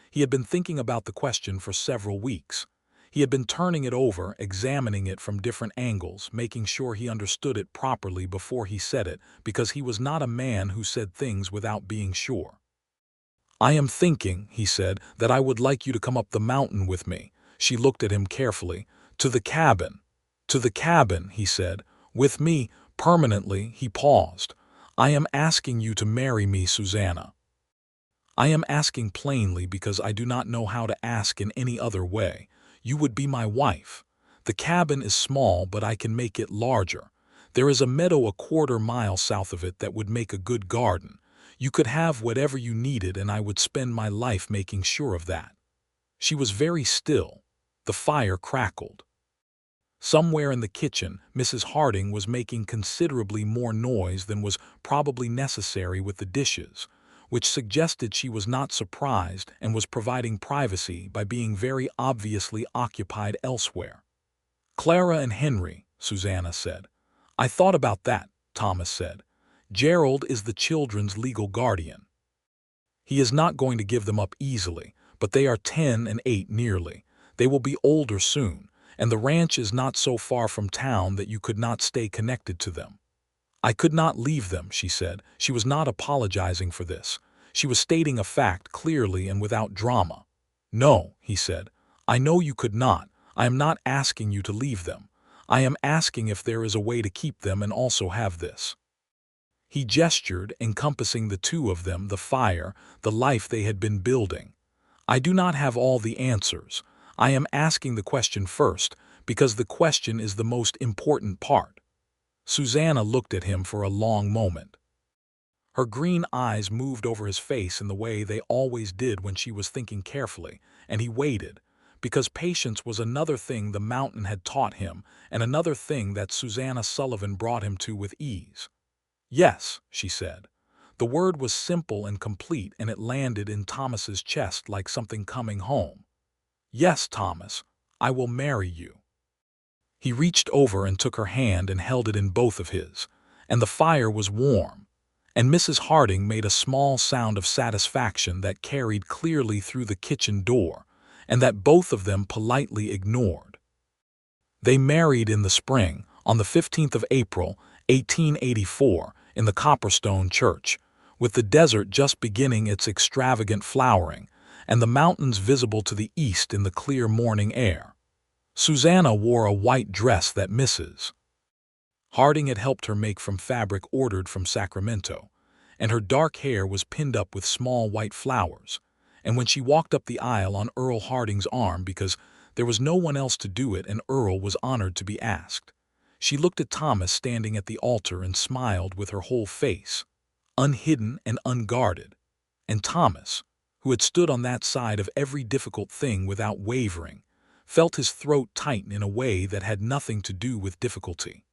He had been thinking about the question for several weeks. He had been turning it over, examining it from different angles, making sure he understood it properly before he said it, because he was not a man who said things without being sure. "I am thinking," he said, "that I would like you to come up the mountain with me." She looked at him carefully. "To the cabin." "To the cabin," he said. "With me, permanently." He paused. "I am asking you to marry me, Susanna." "I am asking plainly because I do not know how to ask in any other way. You would be my wife. The cabin is small, but I can make it larger. There is a meadow a quarter-mile south of it that would make a good garden. You could have whatever you needed, and I would spend my life making sure of that." She was very still. The fire crackled. Somewhere in the kitchen, Mrs. Harding was making considerably more noise than was probably necessary with the dishes, which suggested she was not surprised and was providing privacy by being very obviously occupied elsewhere. "Clara and Henry," Susanna said. "I thought about that," Thomas said. "Gerald is the children's legal guardian. He is not going to give them up easily, but they are 10 and 8 nearly. They will be older soon, and the ranch is not so far from town that you could not stay connected to them." "I could not leave them," she said. She was not apologizing for this. She was stating a fact clearly and without drama. "No," he said. "I know you could not. I am not asking you to leave them. I am asking if there is a way to keep them and also have this." He gestured, encompassing the two of them, the fire, the life they had been building. "I do not have all the answers. I am asking the question first, because the question is the most important part." Susanna looked at him for a long moment. Her green eyes moved over his face in the way they always did when she was thinking carefully, and he waited, because patience was another thing the mountain had taught him, and another thing that Susanna Sullivan brought him to with ease. "Yes," she said. The word was simple and complete, and it landed in Thomas's chest like something coming home. "Yes, Thomas, I will marry you." He reached over and took her hand and held it in both of his, and the fire was warm, and Mrs. Harding made a small sound of satisfaction that carried clearly through the kitchen door, and that both of them politely ignored. They married in the spring, on the 15th of April, 1884, in the Copperstone church, with the desert just beginning its extravagant flowering, and the mountains visible to the east in the clear morning air. Susanna wore a white dress that Mrs. Harding had helped her make from fabric ordered from Sacramento, and her dark hair was pinned up with small white flowers, and when she walked up the aisle on Earl Harding's arm, because there was no one else to do it and Earl was honored to be asked, she looked at Thomas standing at the altar and smiled with her whole face, unhidden and unguarded. And Thomas, who had stood on that side of every difficult thing without wavering, felt his throat tighten in a way that had nothing to do with difficulty.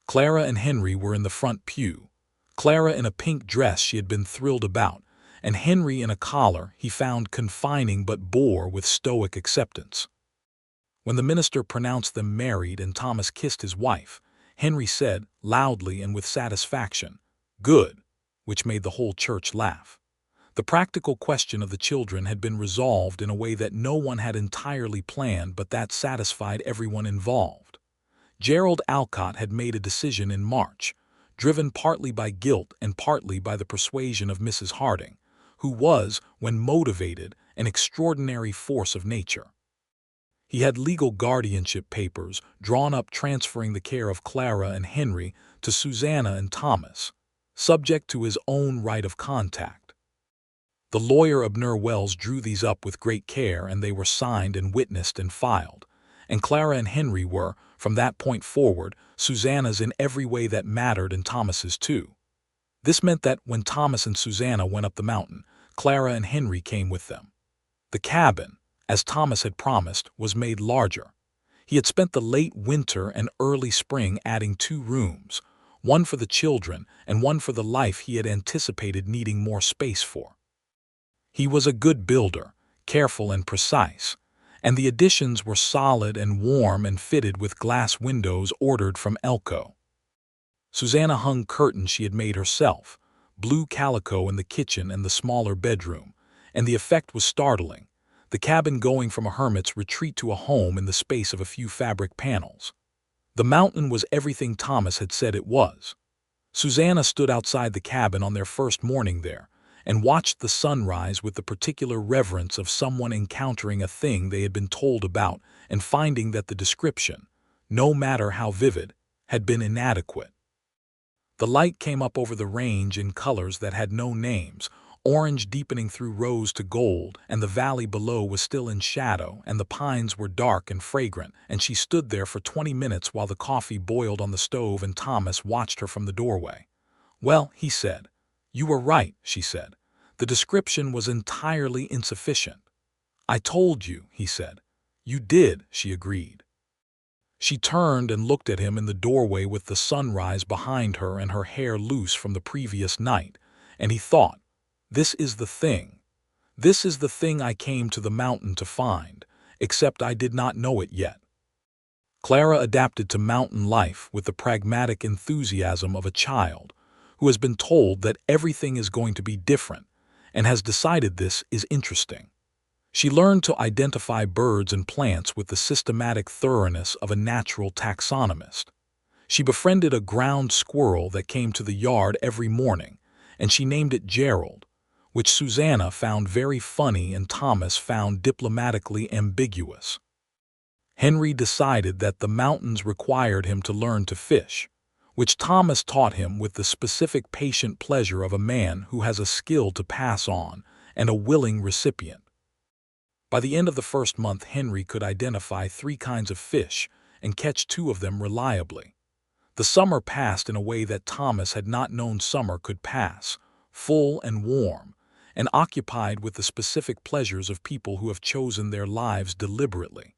Clara and Henry were in the front pew, Clara in a pink dress she had been thrilled about, and Henry in a collar he found confining but bore with stoic acceptance. When the minister pronounced them married and Thomas kissed his wife, Henry said, loudly and with satisfaction, "Good," which made the whole church laugh. The practical question of the children had been resolved in a way that no one had entirely planned, but that satisfied everyone involved. Gerald Alcott had made a decision in March, driven partly by guilt and partly by the persuasion of Mrs. Harding, who was, when motivated, an extraordinary force of nature. He had legal guardianship papers drawn up transferring the care of Clara and Henry to Susanna and Thomas, subject to his own right of contact. The lawyer Abner Wells drew these up with great care, and they were signed and witnessed and filed, and Clara and Henry were, from that point forward, Susanna's in every way that mattered, and Thomas's too. This meant that when Thomas and Susanna went up the mountain, Clara and Henry came with them. The cabin, as Thomas had promised, was made larger. He had spent the late winter and early spring adding 2 rooms, one for the children and one for the life he had anticipated needing more space for. He was a good builder, careful and precise, and the additions were solid and warm and fitted with glass windows ordered from Elko. Susanna hung curtains she had made herself, blue calico in the kitchen and the smaller bedroom, and the effect was startling, the cabin going from a hermit's retreat to a home in the space of a few fabric panels. The mountain was everything Thomas had said it was. Susanna stood outside the cabin on their first morning there, and watched the sunrise with the particular reverence of someone encountering a thing they had been told about and finding that the description, no matter how vivid, had been inadequate. The light came up over the range in colors that had no names, orange deepening through rose to gold, and the valley below was still in shadow, and the pines were dark and fragrant, and she stood there for 20 minutes while the coffee boiled on the stove and Thomas watched her from the doorway. "Well," he said. "You were right," she said. "The description was entirely insufficient." "I told you," he said. "You did," she agreed. She turned and looked at him in the doorway with the sunrise behind her and her hair loose from the previous night, and he thought, "This is the thing. This is the thing I came to the mountain to find, except I did not know it yet." Clara adapted to mountain life with the pragmatic enthusiasm of a child who has been told that everything is going to be different and has decided this is interesting. She learned to identify birds and plants with the systematic thoroughness of a natural taxonomist. She befriended a ground squirrel that came to the yard every morning, and she named it Gerald, which Susanna found very funny and Thomas found diplomatically ambiguous. Henry decided that the mountains required him to learn to fish, which Thomas taught him with the specific patient pleasure of a man who has a skill to pass on and a willing recipient. By the end of the first month, Henry could identify 3 kinds of fish and catch 2 of them reliably. The summer passed in a way that Thomas had not known summer could pass, full and warm, and occupied with the specific pleasures of people who have chosen their lives deliberately.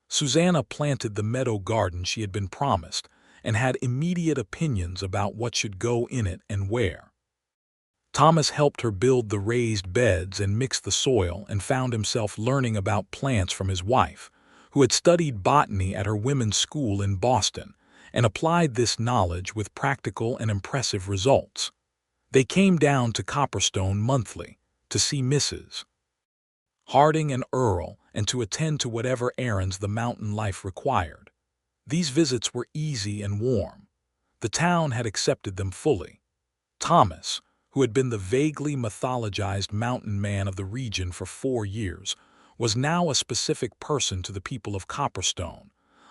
Susanna planted the meadow garden she had been promised and had immediate opinions about what should go in it and where. Thomas helped her build the raised beds and mix the soil and found himself learning about plants from his wife, who had studied botany at her women's school in Boston, and applied this knowledge with practical and impressive results. They came down to Copperstone monthly to see Mrs. Harding and Earl and to attend to whatever errands the mountain life required. These visits were easy and warm. The town had accepted them fully. Thomas, who had been the vaguely mythologized mountain man of the region for 4 years, was now a specific person to the people of Copperstone,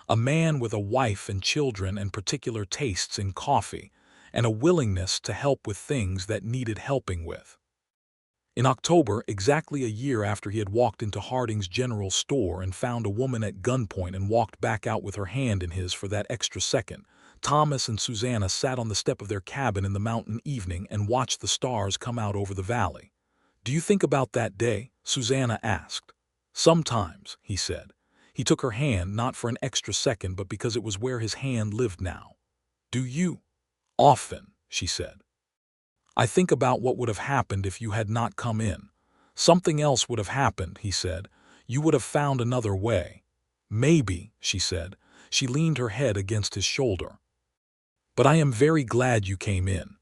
a man with a wife and children and particular tastes in coffee, and a willingness to help with things that needed helping with. In October, exactly a year after he had walked into Harding's general store and found a woman at gunpoint and walked back out with her hand in his for that extra second, Thomas and Susanna sat on the step of their cabin in the mountain evening and watched the stars come out over the valley. "Do you think about that day?" Susanna asked. "Sometimes," he said. He took her hand not for an extra second but because it was where his hand lived now. "Do you?" "Often," she said. "I think about what would have happened if you had not come in. Something else would have happened," he said. "You would have found another way." "Maybe," she said. She leaned her head against his shoulder. "But I am very glad you came in."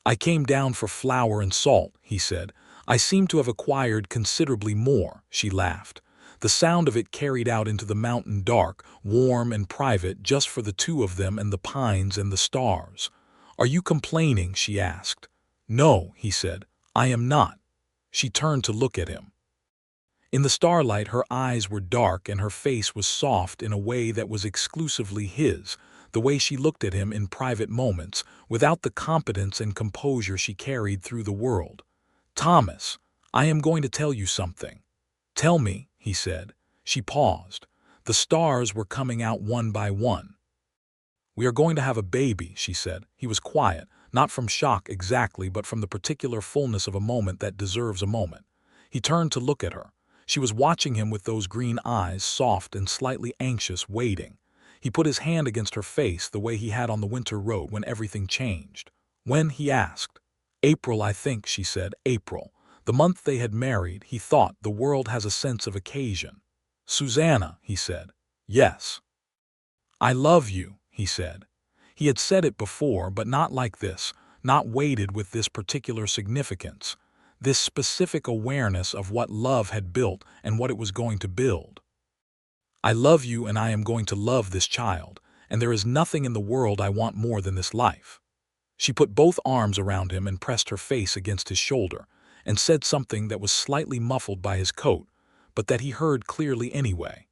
"I came down for flour and salt," he said. "I seem to have acquired considerably more," she laughed. The sound of it carried out into the mountain dark, warm and private just for the 2 of them and the pines and the stars. "Are you complaining?" she asked. "No," he said. "I am not." She turned to look at him. In the starlight her eyes were dark and her face was soft in a way that was exclusively his, the way she looked at him in private moments, without the competence and composure she carried through the world. "Thomas, I am going to tell you something." "Tell me," he said. She paused. The stars were coming out one by one. "We are going to have a baby," she said. He was quiet, not from shock exactly, but from the particular fullness of a moment that deserves a moment. He turned to look at her. She was watching him with those green eyes, soft and slightly anxious, waiting. He put his hand against her face the way he had on the winter road when everything changed. "When?" he asked. "April, I think," she said. April. The month they had married, he thought, the world has a sense of occasion. "Susanna," he said. "Yes." "I love you," he said. He had said it before, but not like this, not weighted with this particular significance, this specific awareness of what love had built and what it was going to build. "I love you, and I am going to love this child, and there is nothing in the world I want more than this life." She put both arms around him and pressed her face against his shoulder, and said something that was slightly muffled by his coat, but that he heard clearly anyway.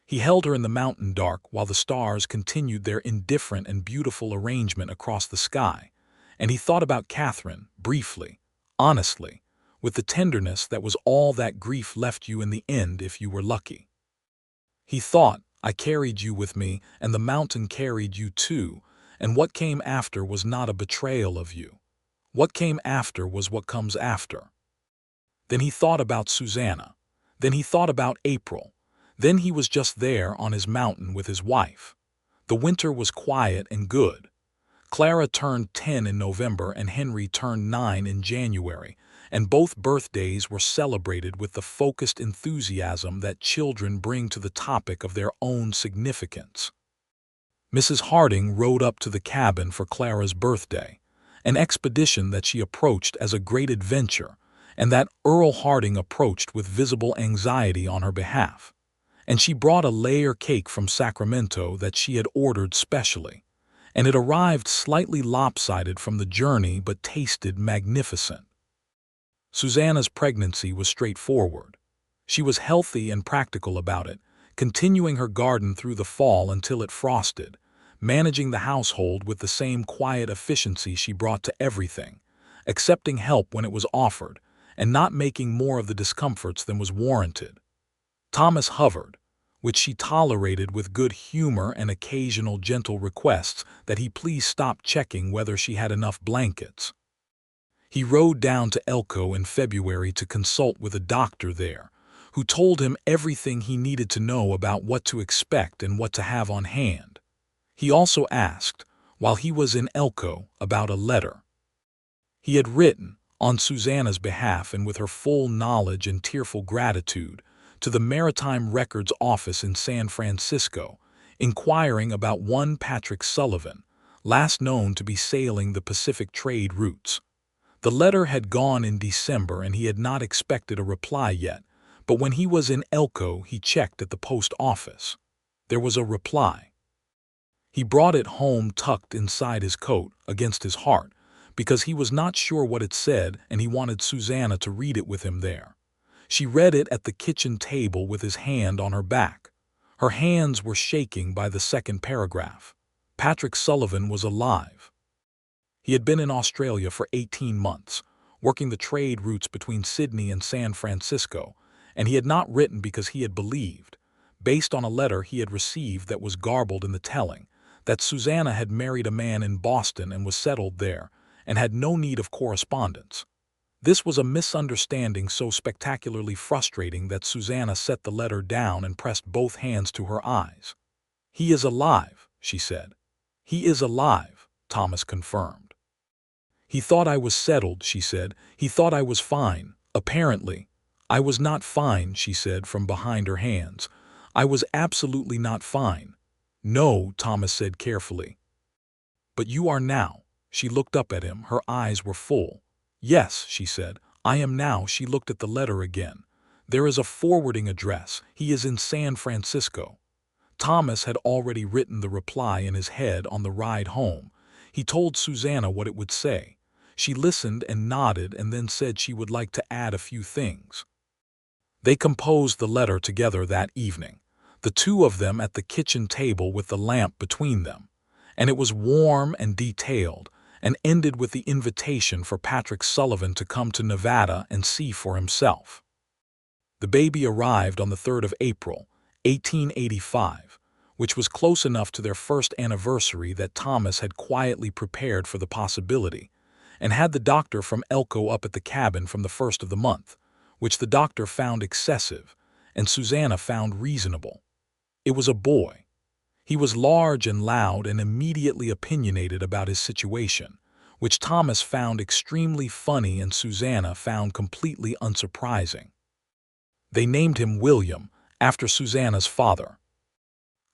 He held her in the mountain dark while the stars continued their indifferent and beautiful arrangement across the sky, and he thought about Catherine, briefly, honestly, with the tenderness that was all that grief left you in the end if you were lucky. He thought, "I carried you with me, and the mountain carried you too, and what came after was not a betrayal of you. What came after was what comes after." Then he thought about Susanna. Then he thought about April. Then he was just there on his mountain with his wife. The winter was quiet and good. Clara turned 10 in November and Henry turned 9 in January, and both birthdays were celebrated with the focused enthusiasm that children bring to the topic of their own significance. Mrs. Harding rode up to the cabin for Clara's birthday, an expedition that she approached as a great adventure, and that Earl Harding approached with visible anxiety on her behalf. And she brought a layer cake from Sacramento that she had ordered specially, and it arrived slightly lopsided from the journey but tasted magnificent. Susanna's pregnancy was straightforward. She was healthy and practical about it, continuing her garden through the fall until it frosted, managing the household with the same quiet efficiency she brought to everything, accepting help when it was offered, and not making more of the discomforts than was warranted. Thomas hovered, which she tolerated with good humor and occasional gentle requests that he please stop checking whether she had enough blankets. He rode down to Elko in February to consult with a doctor there, who told him everything he needed to know about what to expect and what to have on hand. He also asked, while he was in Elko, about a letter he had written, on Susanna's behalf and with her full knowledge and tearful gratitude, to the Maritime Records Office in San Francisco, inquiring about one Patrick Sullivan, last known to be sailing the Pacific trade routes. The letter had gone in December and he had not expected a reply yet, but when he was in Elko he checked at the post office. There was a reply. He brought it home tucked inside his coat, against his heart, because he was not sure what it said and he wanted Susanna to read it with him there. She read it at the kitchen table with his hand on her back. Her hands were shaking by the second paragraph. Patrick Sullivan was alive. He had been in Australia for 18 months, working the trade routes between Sydney and San Francisco, and he had not written because he had believed, based on a letter he had received that was garbled in the telling, that Susanna had married a man in Boston and was settled there, and had no need of correspondence. This was a misunderstanding so spectacularly frustrating that Susanna set the letter down and pressed both hands to her eyes. "He is alive," she said. "He is alive," Thomas confirmed. "He thought I was settled," she said. "He thought I was fine, apparently." "I was not fine," she said from behind her hands. "I was absolutely not fine." "No," Thomas said carefully. "But you are now." She looked up at him. Her eyes were full. "Yes," she said, "I am now." She looked at the letter again. "There is a forwarding address. He is in San Francisco." Thomas had already written the reply in his head on the ride home. He told Susanna what it would say. She listened and nodded and then said she would like to add a few things. They composed the letter together that evening, the two of them at the kitchen table with the lamp between them, and it was warm and detailed, and ended with the invitation for Patrick Sullivan to come to Nevada and see for himself. The baby arrived on the 3rd of April, 1885, which was close enough to their first anniversary that Thomas had quietly prepared for the possibility, and had the doctor from Elko up at the cabin from the 1st of the month, which the doctor found excessive, and Susanna found reasonable. It was a boy. He was large and loud and immediately opinionated about his situation, which Thomas found extremely funny and Susanna found completely unsurprising. They named him William, after Susanna's father.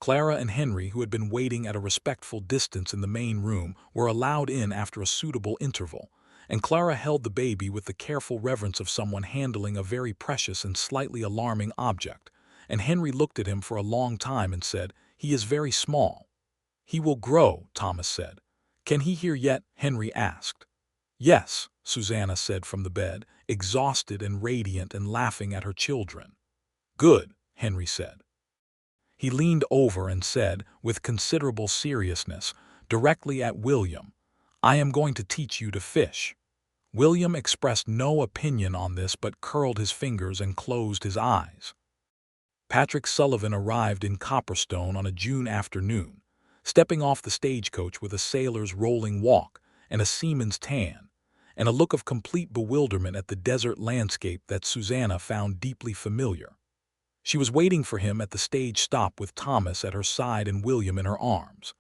Clara and Henry, who had been waiting at a respectful distance in the main room, were allowed in after a suitable interval, and Clara held the baby with the careful reverence of someone handling a very precious and slightly alarming object, and Henry looked at him for a long time and said, "He is very small." "He will grow," Thomas said. "Can he hear yet?" Henry asked. "Yes," Susanna said from the bed, exhausted and radiant and laughing at her children. "Good," Henry said. He leaned over and said, with considerable seriousness, directly at William, "I am going to teach you to fish." William expressed no opinion on this but curled his fingers and closed his eyes. Patrick Sullivan arrived in Copperstone on a June afternoon, stepping off the stagecoach with a sailor's rolling walk and a seaman's tan, and a look of complete bewilderment at the desert landscape that Susanna found deeply familiar. She was waiting for him at the stage stop with Thomas at her side and William in her arms,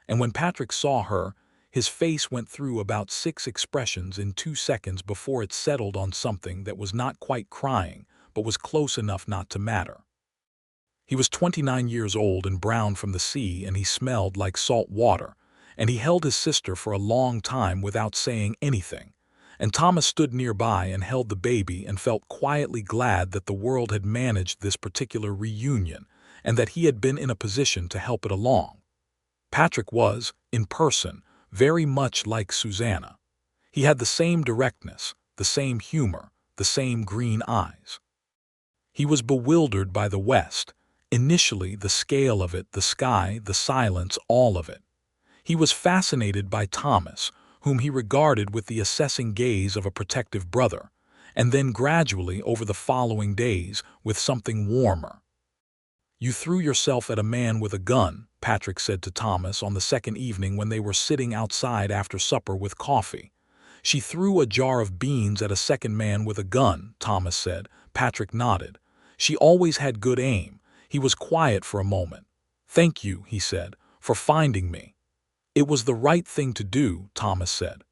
and when Patrick saw her, his face went through about 6 expressions in 2 seconds before it settled on something that was not quite crying, but was close enough not to matter. He was 29 years old and brown from the sea, and he smelled like salt water, and he held his sister for a long time without saying anything, and Thomas stood nearby and held the baby and felt quietly glad that the world had managed this particular reunion and that he had been in a position to help it along. Patrick was, in person, very much like Susanna. He had the same directness, the same humor, the same green eyes. He was bewildered by the West, initially the scale of it, the sky, the silence, all of it. He was fascinated by Thomas, whom he regarded with the assessing gaze of a protective brother, and then gradually over the following days with something warmer. "You threw yourself at a man with a gun," Patrick said to Thomas on the second evening when they were sitting outside after supper with coffee. "She threw a jar of beans at a second man with a gun," Thomas said. Patrick nodded. "She always had good aim." He was quiet for a moment. "Thank you," he said, "for finding me." "It was the right thing to do," Thomas said.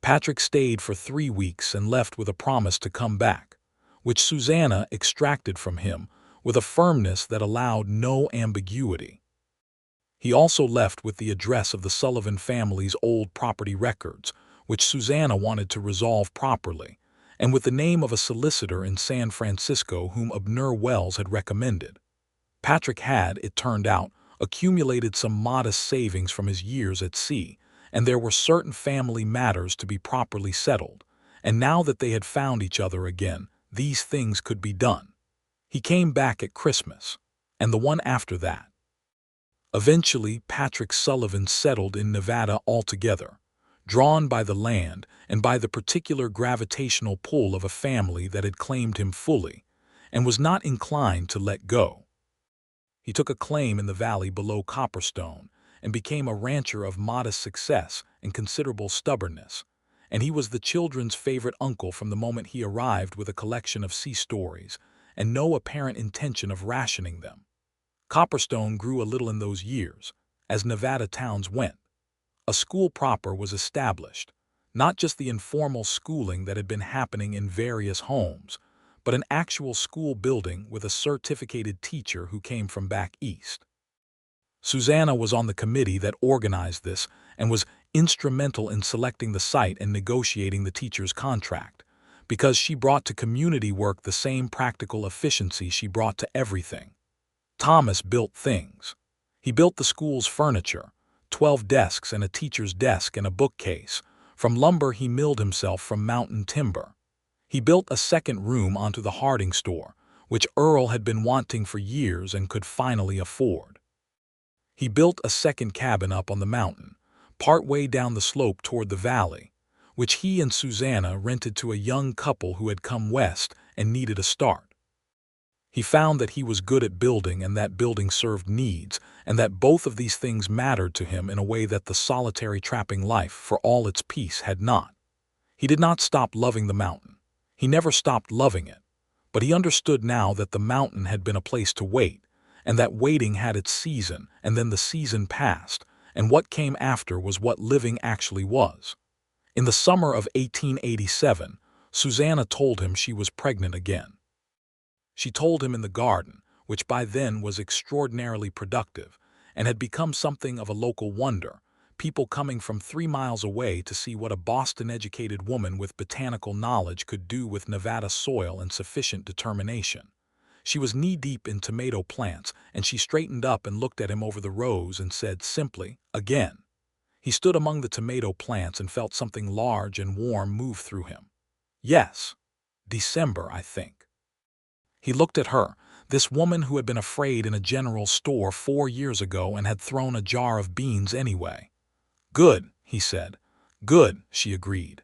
Patrick stayed for 3 weeks and left with a promise to come back, which Susanna extracted from him with a firmness that allowed no ambiguity. He also left with the address of the Sullivan family's old property records, which Susanna wanted to resolve properly, and with the name of a solicitor in San Francisco whom Abner Wells had recommended. Patrick had, it turned out, accumulated some modest savings from his years at sea, and there were certain family matters to be properly settled, and now that they had found each other again, these things could be done. He came back at Christmas, and the one after that. Eventually, Patrick Sullivan settled in Nevada altogether, drawn by the land and by the particular gravitational pull of a family that had claimed him fully, and was not inclined to let go. He took a claim in the valley below Copperstone and became a rancher of modest success and considerable stubbornness, and he was the children's favorite uncle from the moment he arrived with a collection of sea stories and no apparent intention of rationing them. Copperstone grew a little in those years, as Nevada towns went. A school proper was established, not just the informal schooling that had been happening in various homes, but an actual school building with a certificated teacher who came from back east. Susanna was on the committee that organized this and was instrumental in selecting the site and negotiating the teacher's contract, because she brought to community work the same practical efficiency she brought to everything. Thomas built things. He built the school's furniture, 12 desks and a teacher's desk and a bookcase. From lumber he milled himself from mountain timber. He built a second room onto the Harding store, which Earl had been wanting for years and could finally afford. He built a second cabin up on the mountain, partway down the slope toward the valley, which he and Susanna rented to a young couple who had come west and needed a start. He found that he was good at building and that building served needs, and that both of these things mattered to him in a way that the solitary trapping life, for all its peace, had not. He did not stop loving the mountain. He never stopped loving it, but he understood now that the mountain had been a place to wait, and that waiting had its season, and then the season passed, and what came after was what living actually was. In the summer of 1887, Susanna told him she was pregnant again. She told him in the garden, which by then was extraordinarily productive, and had become something of a local wonder, people coming from 3 miles away to see what a Boston-educated woman with botanical knowledge could do with Nevada soil and sufficient determination. She was knee-deep in tomato plants, and she straightened up and looked at him over the rows and said simply, "Again." He stood among the tomato plants and felt something large and warm move through him. "Yes. December, I think." He looked at her, this woman who had been afraid in a general store 4 years ago and had thrown a jar of beans anyway. "Good," he said. "Good," she agreed.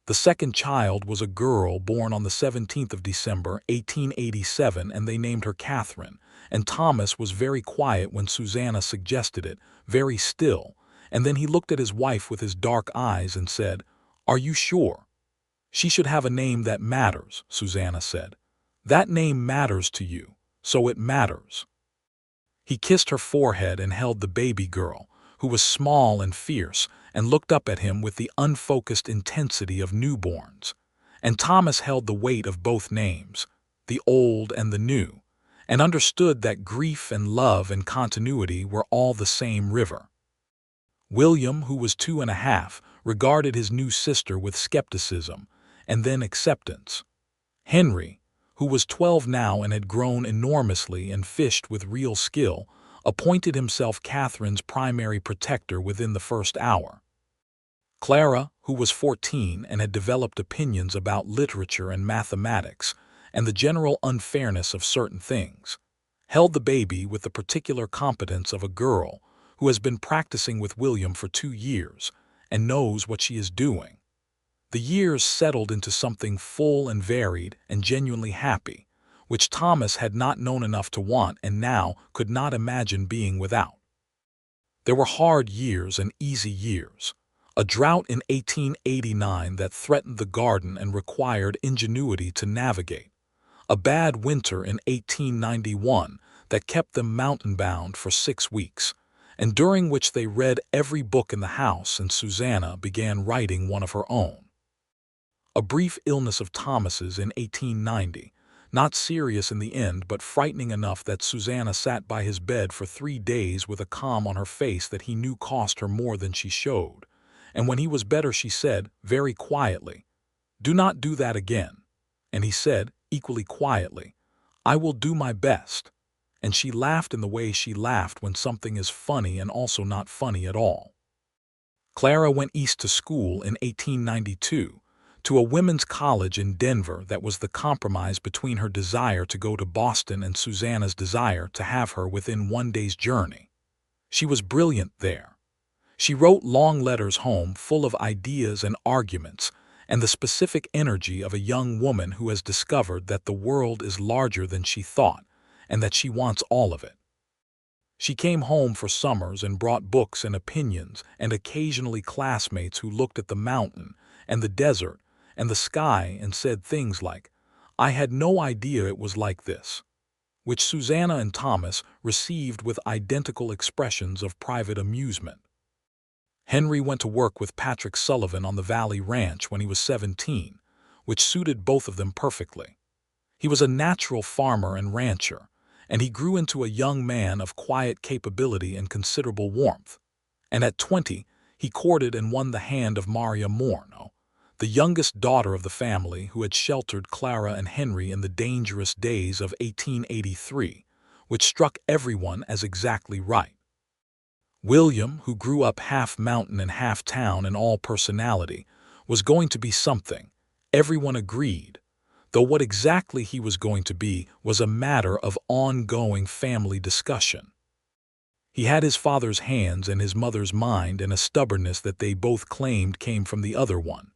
The second child was a girl born on the 17th of December, 1887, and they named her Catherine, and Thomas was very quiet when Susanna suggested it, very still, and then he looked at his wife with his dark eyes and said, "Are you sure?" "She should have a name that matters," Susanna said. "That name matters to you, so it matters." He kissed her forehead and held the baby girl, who was small and fierce, and looked up at him with the unfocused intensity of newborns. And Thomas held the weight of both names, the old and the new, and understood that grief and love and continuity were all the same river. William, who was 2.5, regarded his new sister with skepticism, and then acceptance. Henry, who was 12 now and had grown enormously and fished with real skill, appointed himself Catherine's primary protector within the first hour. Clara, who was 14 and had developed opinions about literature and mathematics and the general unfairness of certain things, held the baby with the particular competence of a girl who has been practicing with William for 2 years and knows what she is doing. The years settled into something full and varied and genuinely happy, which Thomas had not known enough to want and now could not imagine being without. There were hard years and easy years. A drought in 1889 that threatened the garden and required ingenuity to navigate. A bad winter in 1891 that kept them mountain-bound for 6 weeks, and during which they read every book in the house and Susanna began writing one of her own. A brief illness of Thomas's in 1890, not serious in the end but frightening enough that Susanna sat by his bed for 3 days with a calm on her face that he knew cost her more than she showed, and when he was better she said, very quietly, "Do not do that again." And he said, equally quietly, "I will do my best." And she laughed in the way she laughed when something is funny and also not funny at all. Clara went east to school in 1892, to a women's college in Denver that was the compromise between her desire to go to Boston and Susanna's desire to have her within 1 day's journey. She was brilliant there. She wrote long letters home full of ideas and arguments and the specific energy of a young woman who has discovered that the world is larger than she thought and that she wants all of it. She came home for summers and brought books and opinions and occasionally classmates who looked at the mountain and the desert and the sky and said things like, "I had no idea it was like this," which Susanna and Thomas received with identical expressions of private amusement. Henry went to work with Patrick Sullivan on the Valley Ranch when he was 17, which suited both of them perfectly. He was a natural farmer and rancher, and he grew into a young man of quiet capability and considerable warmth. And at 20, he courted and won the hand of Maria Morno, the youngest daughter of the family who had sheltered Clara and Henry in the dangerous days of 1883, which struck everyone as exactly right. William, who grew up half mountain and half town in all personality, was going to be something. Everyone agreed, though what exactly he was going to be was a matter of ongoing family discussion. He had his father's hands and his mother's mind and a stubbornness that they both claimed came from the other one.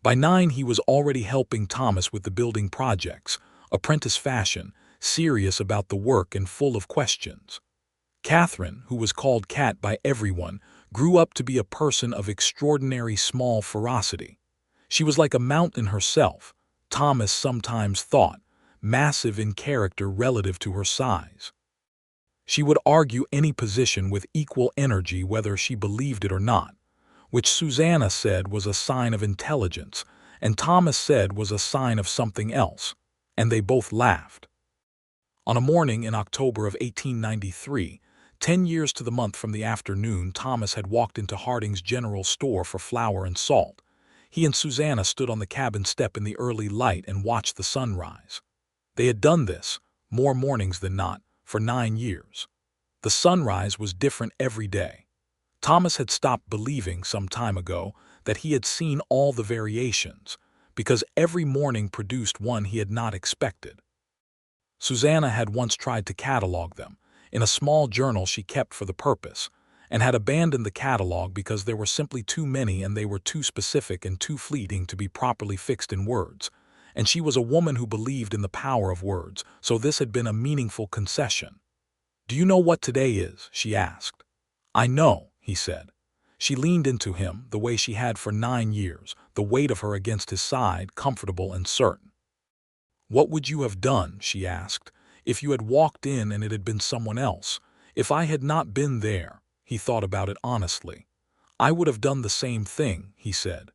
By 9 he was already helping Thomas with the building projects, apprentice fashion, serious about the work and full of questions. Catherine, who was called Cat by everyone, grew up to be a person of extraordinary small ferocity. She was like a mountain herself, Thomas sometimes thought, massive in character relative to her size. She would argue any position with equal energy whether she believed it or not, which Susanna said was a sign of intelligence, and Thomas said was a sign of something else, and they both laughed. On a morning in October of 1893, 10 years to the month from the afternoon, Thomas had walked into Harding's general store for flour and salt. He and Susanna stood on the cabin step in the early light and watched the sun rise. They had done this, more mornings than not, for 9 years. The sunrise was different every day. Thomas had stopped believing some time ago that he had seen all the variations, because every morning produced one he had not expected. Susanna had once tried to catalog them, in a small journal she kept for the purpose, and had abandoned the catalog because there were simply too many and they were too specific and too fleeting to be properly fixed in words. And she was a woman who believed in the power of words, so this had been a meaningful concession. "Do you know what today is?" she asked. "I know," he said. She leaned into him the way she had for 9 years, the weight of her against his side, comfortable and certain. "What would you have done," she asked, "if you had walked in and it had been someone else? If I had not been there?" He thought about it honestly. "I would have done the same thing," he said.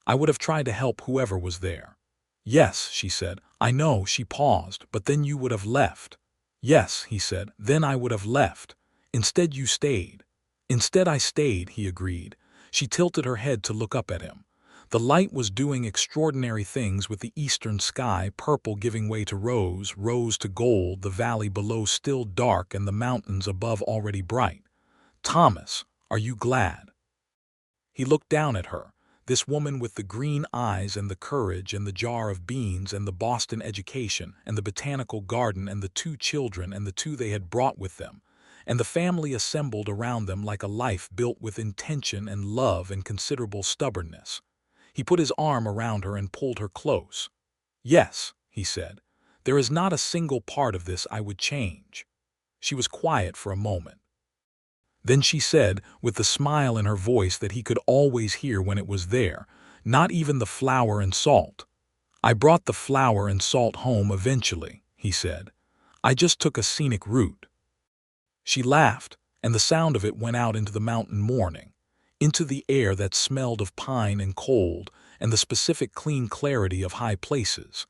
"I would have tried to help whoever was there." "Yes," she said. "I know." She paused. "But then you would have left." "Yes," he said. "Then I would have left. Instead you stayed." "Instead I stayed," he agreed. She tilted her head to look up at him. The light was doing extraordinary things with the eastern sky, purple giving way to rose, rose to gold, the valley below still dark and the mountains above already bright. "Thomas, are you glad?" He looked down at her, this woman with the green eyes and the courage and the jar of beans and the Boston education and the botanical garden and the 2 children and the 2 they had brought with them, and the family assembled around them like a life built with intention and love and considerable stubbornness. He put his arm around her and pulled her close. "Yes," he said, "there is not a single part of this I would change." She was quiet for a moment. Then she said, with the smile in her voice that he could always hear when it was there, "Not even the flour and salt." "I brought the flour and salt home eventually," he said. "I just took a scenic route." She laughed, and the sound of it went out into the mountain morning, into the air that smelled of pine and cold, and the specific clean clarity of high places.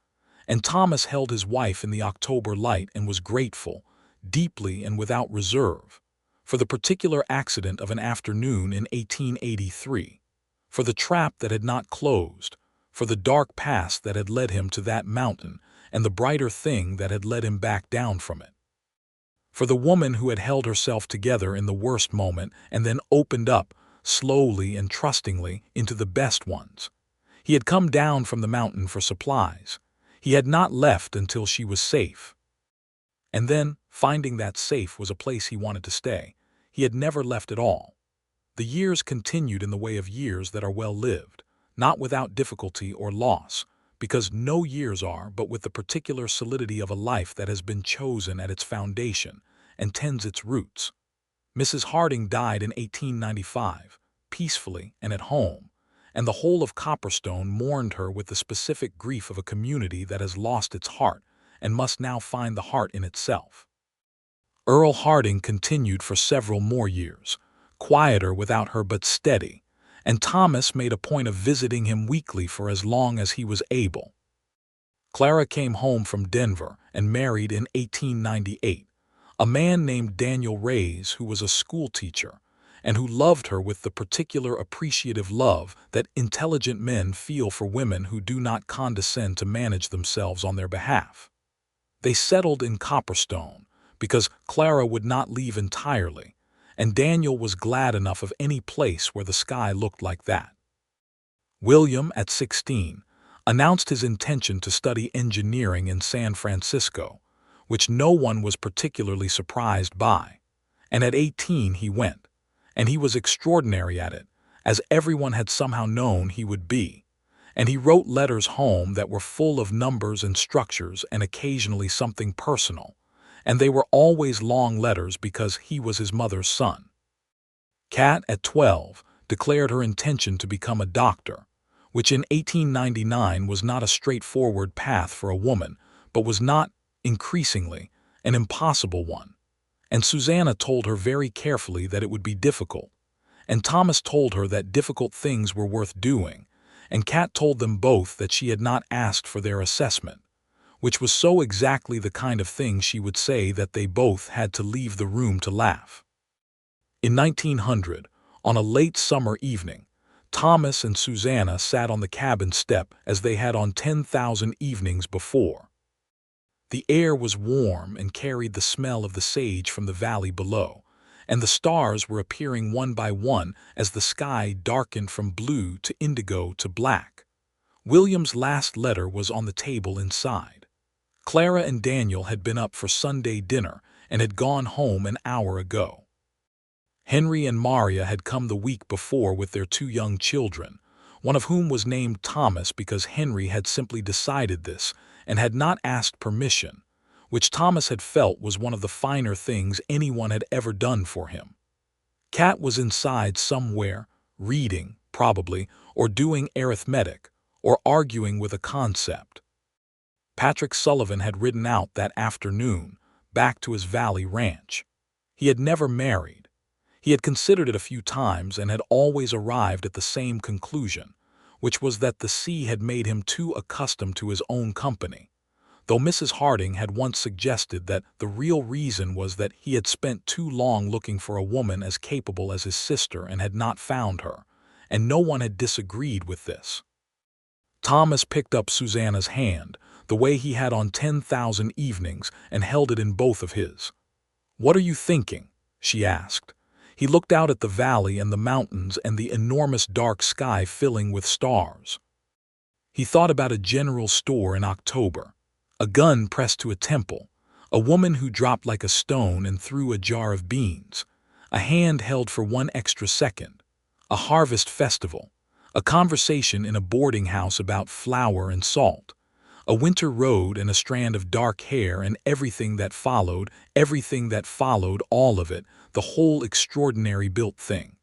And Thomas held his wife in the October light and was grateful, deeply and without reserve, for the particular accident of an afternoon in 1883, for the trap that had not closed, for the dark past that had led him to that mountain, and the brighter thing that had led him back down from it. For the woman who had held herself together in the worst moment and then opened up, slowly and trustingly, into the best ones. He had come down from the mountain for supplies. He had not left until she was safe. And then, finding that safe was a place he wanted to stay, he had never left at all. The years continued in the way of years that are well lived, not without difficulty or loss, because no years are, but with the particular solidity of a life that has been chosen at its foundation and tends its roots. Mrs. Harding died in 1895, peacefully and at home, and the whole of Copperstone mourned her with the specific grief of a community that has lost its heart and must now find the heart in itself. Earl Harding continued for several more years, quieter without her but steady, and Thomas made a point of visiting him weekly for as long as he was able. Clara came home from Denver and married in 1898, a man named Daniel Reyes who was a schoolteacher and who loved her with the particular appreciative love that intelligent men feel for women who do not condescend to manage themselves on their behalf. They settled in Copperstone because Clara would not leave entirely, and Daniel was glad enough of any place where the sky looked like that. William, at 16, announced his intention to study engineering in San Francisco, which no one was particularly surprised by, and at 18 he went, and he was extraordinary at it, as everyone had somehow known he would be, and he wrote letters home that were full of numbers and structures and occasionally something personal, and they were always long letters because he was his mother's son. Kat, at 12, declared her intention to become a doctor, which in 1899 was not a straightforward path for a woman, but was not, increasingly, an impossible one. And Susanna told her very carefully that it would be difficult, and Thomas told her that difficult things were worth doing, and Kat told them both that she had not asked for their assessment, which was so exactly the kind of thing she would say that they both had to leave the room to laugh. In 1900, on a late summer evening, Thomas and Susanna sat on the cabin step as they had on 10,000 evenings before. The air was warm and carried the smell of the sage from the valley below, and the stars were appearing one by one as the sky darkened from blue to indigo to black. William's last letter was on the table inside. Clara and Daniel had been up for Sunday dinner and had gone home an hour ago. Henry and Maria had come the week before with their 2 young children, one of whom was named Thomas because Henry had simply decided this and had not asked permission, which Thomas had felt was one of the finer things anyone had ever done for him. Kat was inside somewhere, reading, probably, or doing arithmetic, or arguing with a concept. Patrick Sullivan had ridden out that afternoon, back to his valley ranch. He had never married. He had considered it a few times and had always arrived at the same conclusion, which was that the sea had made him too accustomed to his own company, though Mrs. Harding had once suggested that the real reason was that he had spent too long looking for a woman as capable as his sister and had not found her, and no one had disagreed with this. Thomas picked up Susanna's hand, the way he had on 10,000 evenings, and held it in both of his. "What are you thinking?" she asked. He looked out at the valley and the mountains and the enormous dark sky filling with stars. He thought about a general store in October, a gun pressed to a temple, a woman who dropped like a stone and threw a jar of beans, a hand held for 1 extra second, a harvest festival, a conversation in a boarding house about flour and salt, a winter road and a strand of dark hair and everything that followed, all of it, the whole extraordinary built thing.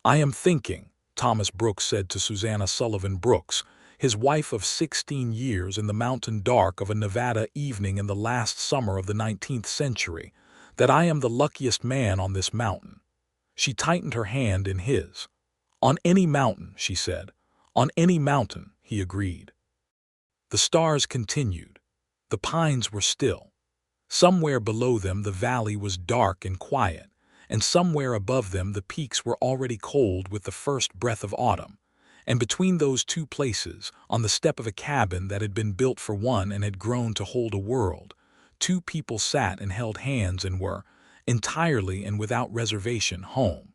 "I am thinking," Thomas Brooks said to Susanna Sullivan Brooks, his wife of 16 years in the mountain dark of a Nevada evening in the last summer of the 19th century, "that I am the luckiest man on this mountain." She tightened her hand in his. "On any mountain," she said. "On any mountain," he agreed. The stars continued. The pines were still. Somewhere below them the valley was dark and quiet, and somewhere above them the peaks were already cold with the first breath of autumn. And between those 2 places, on the step of a cabin that had been built for one and had grown to hold a world, 2 people sat and held hands and were, entirely and without reservation, home.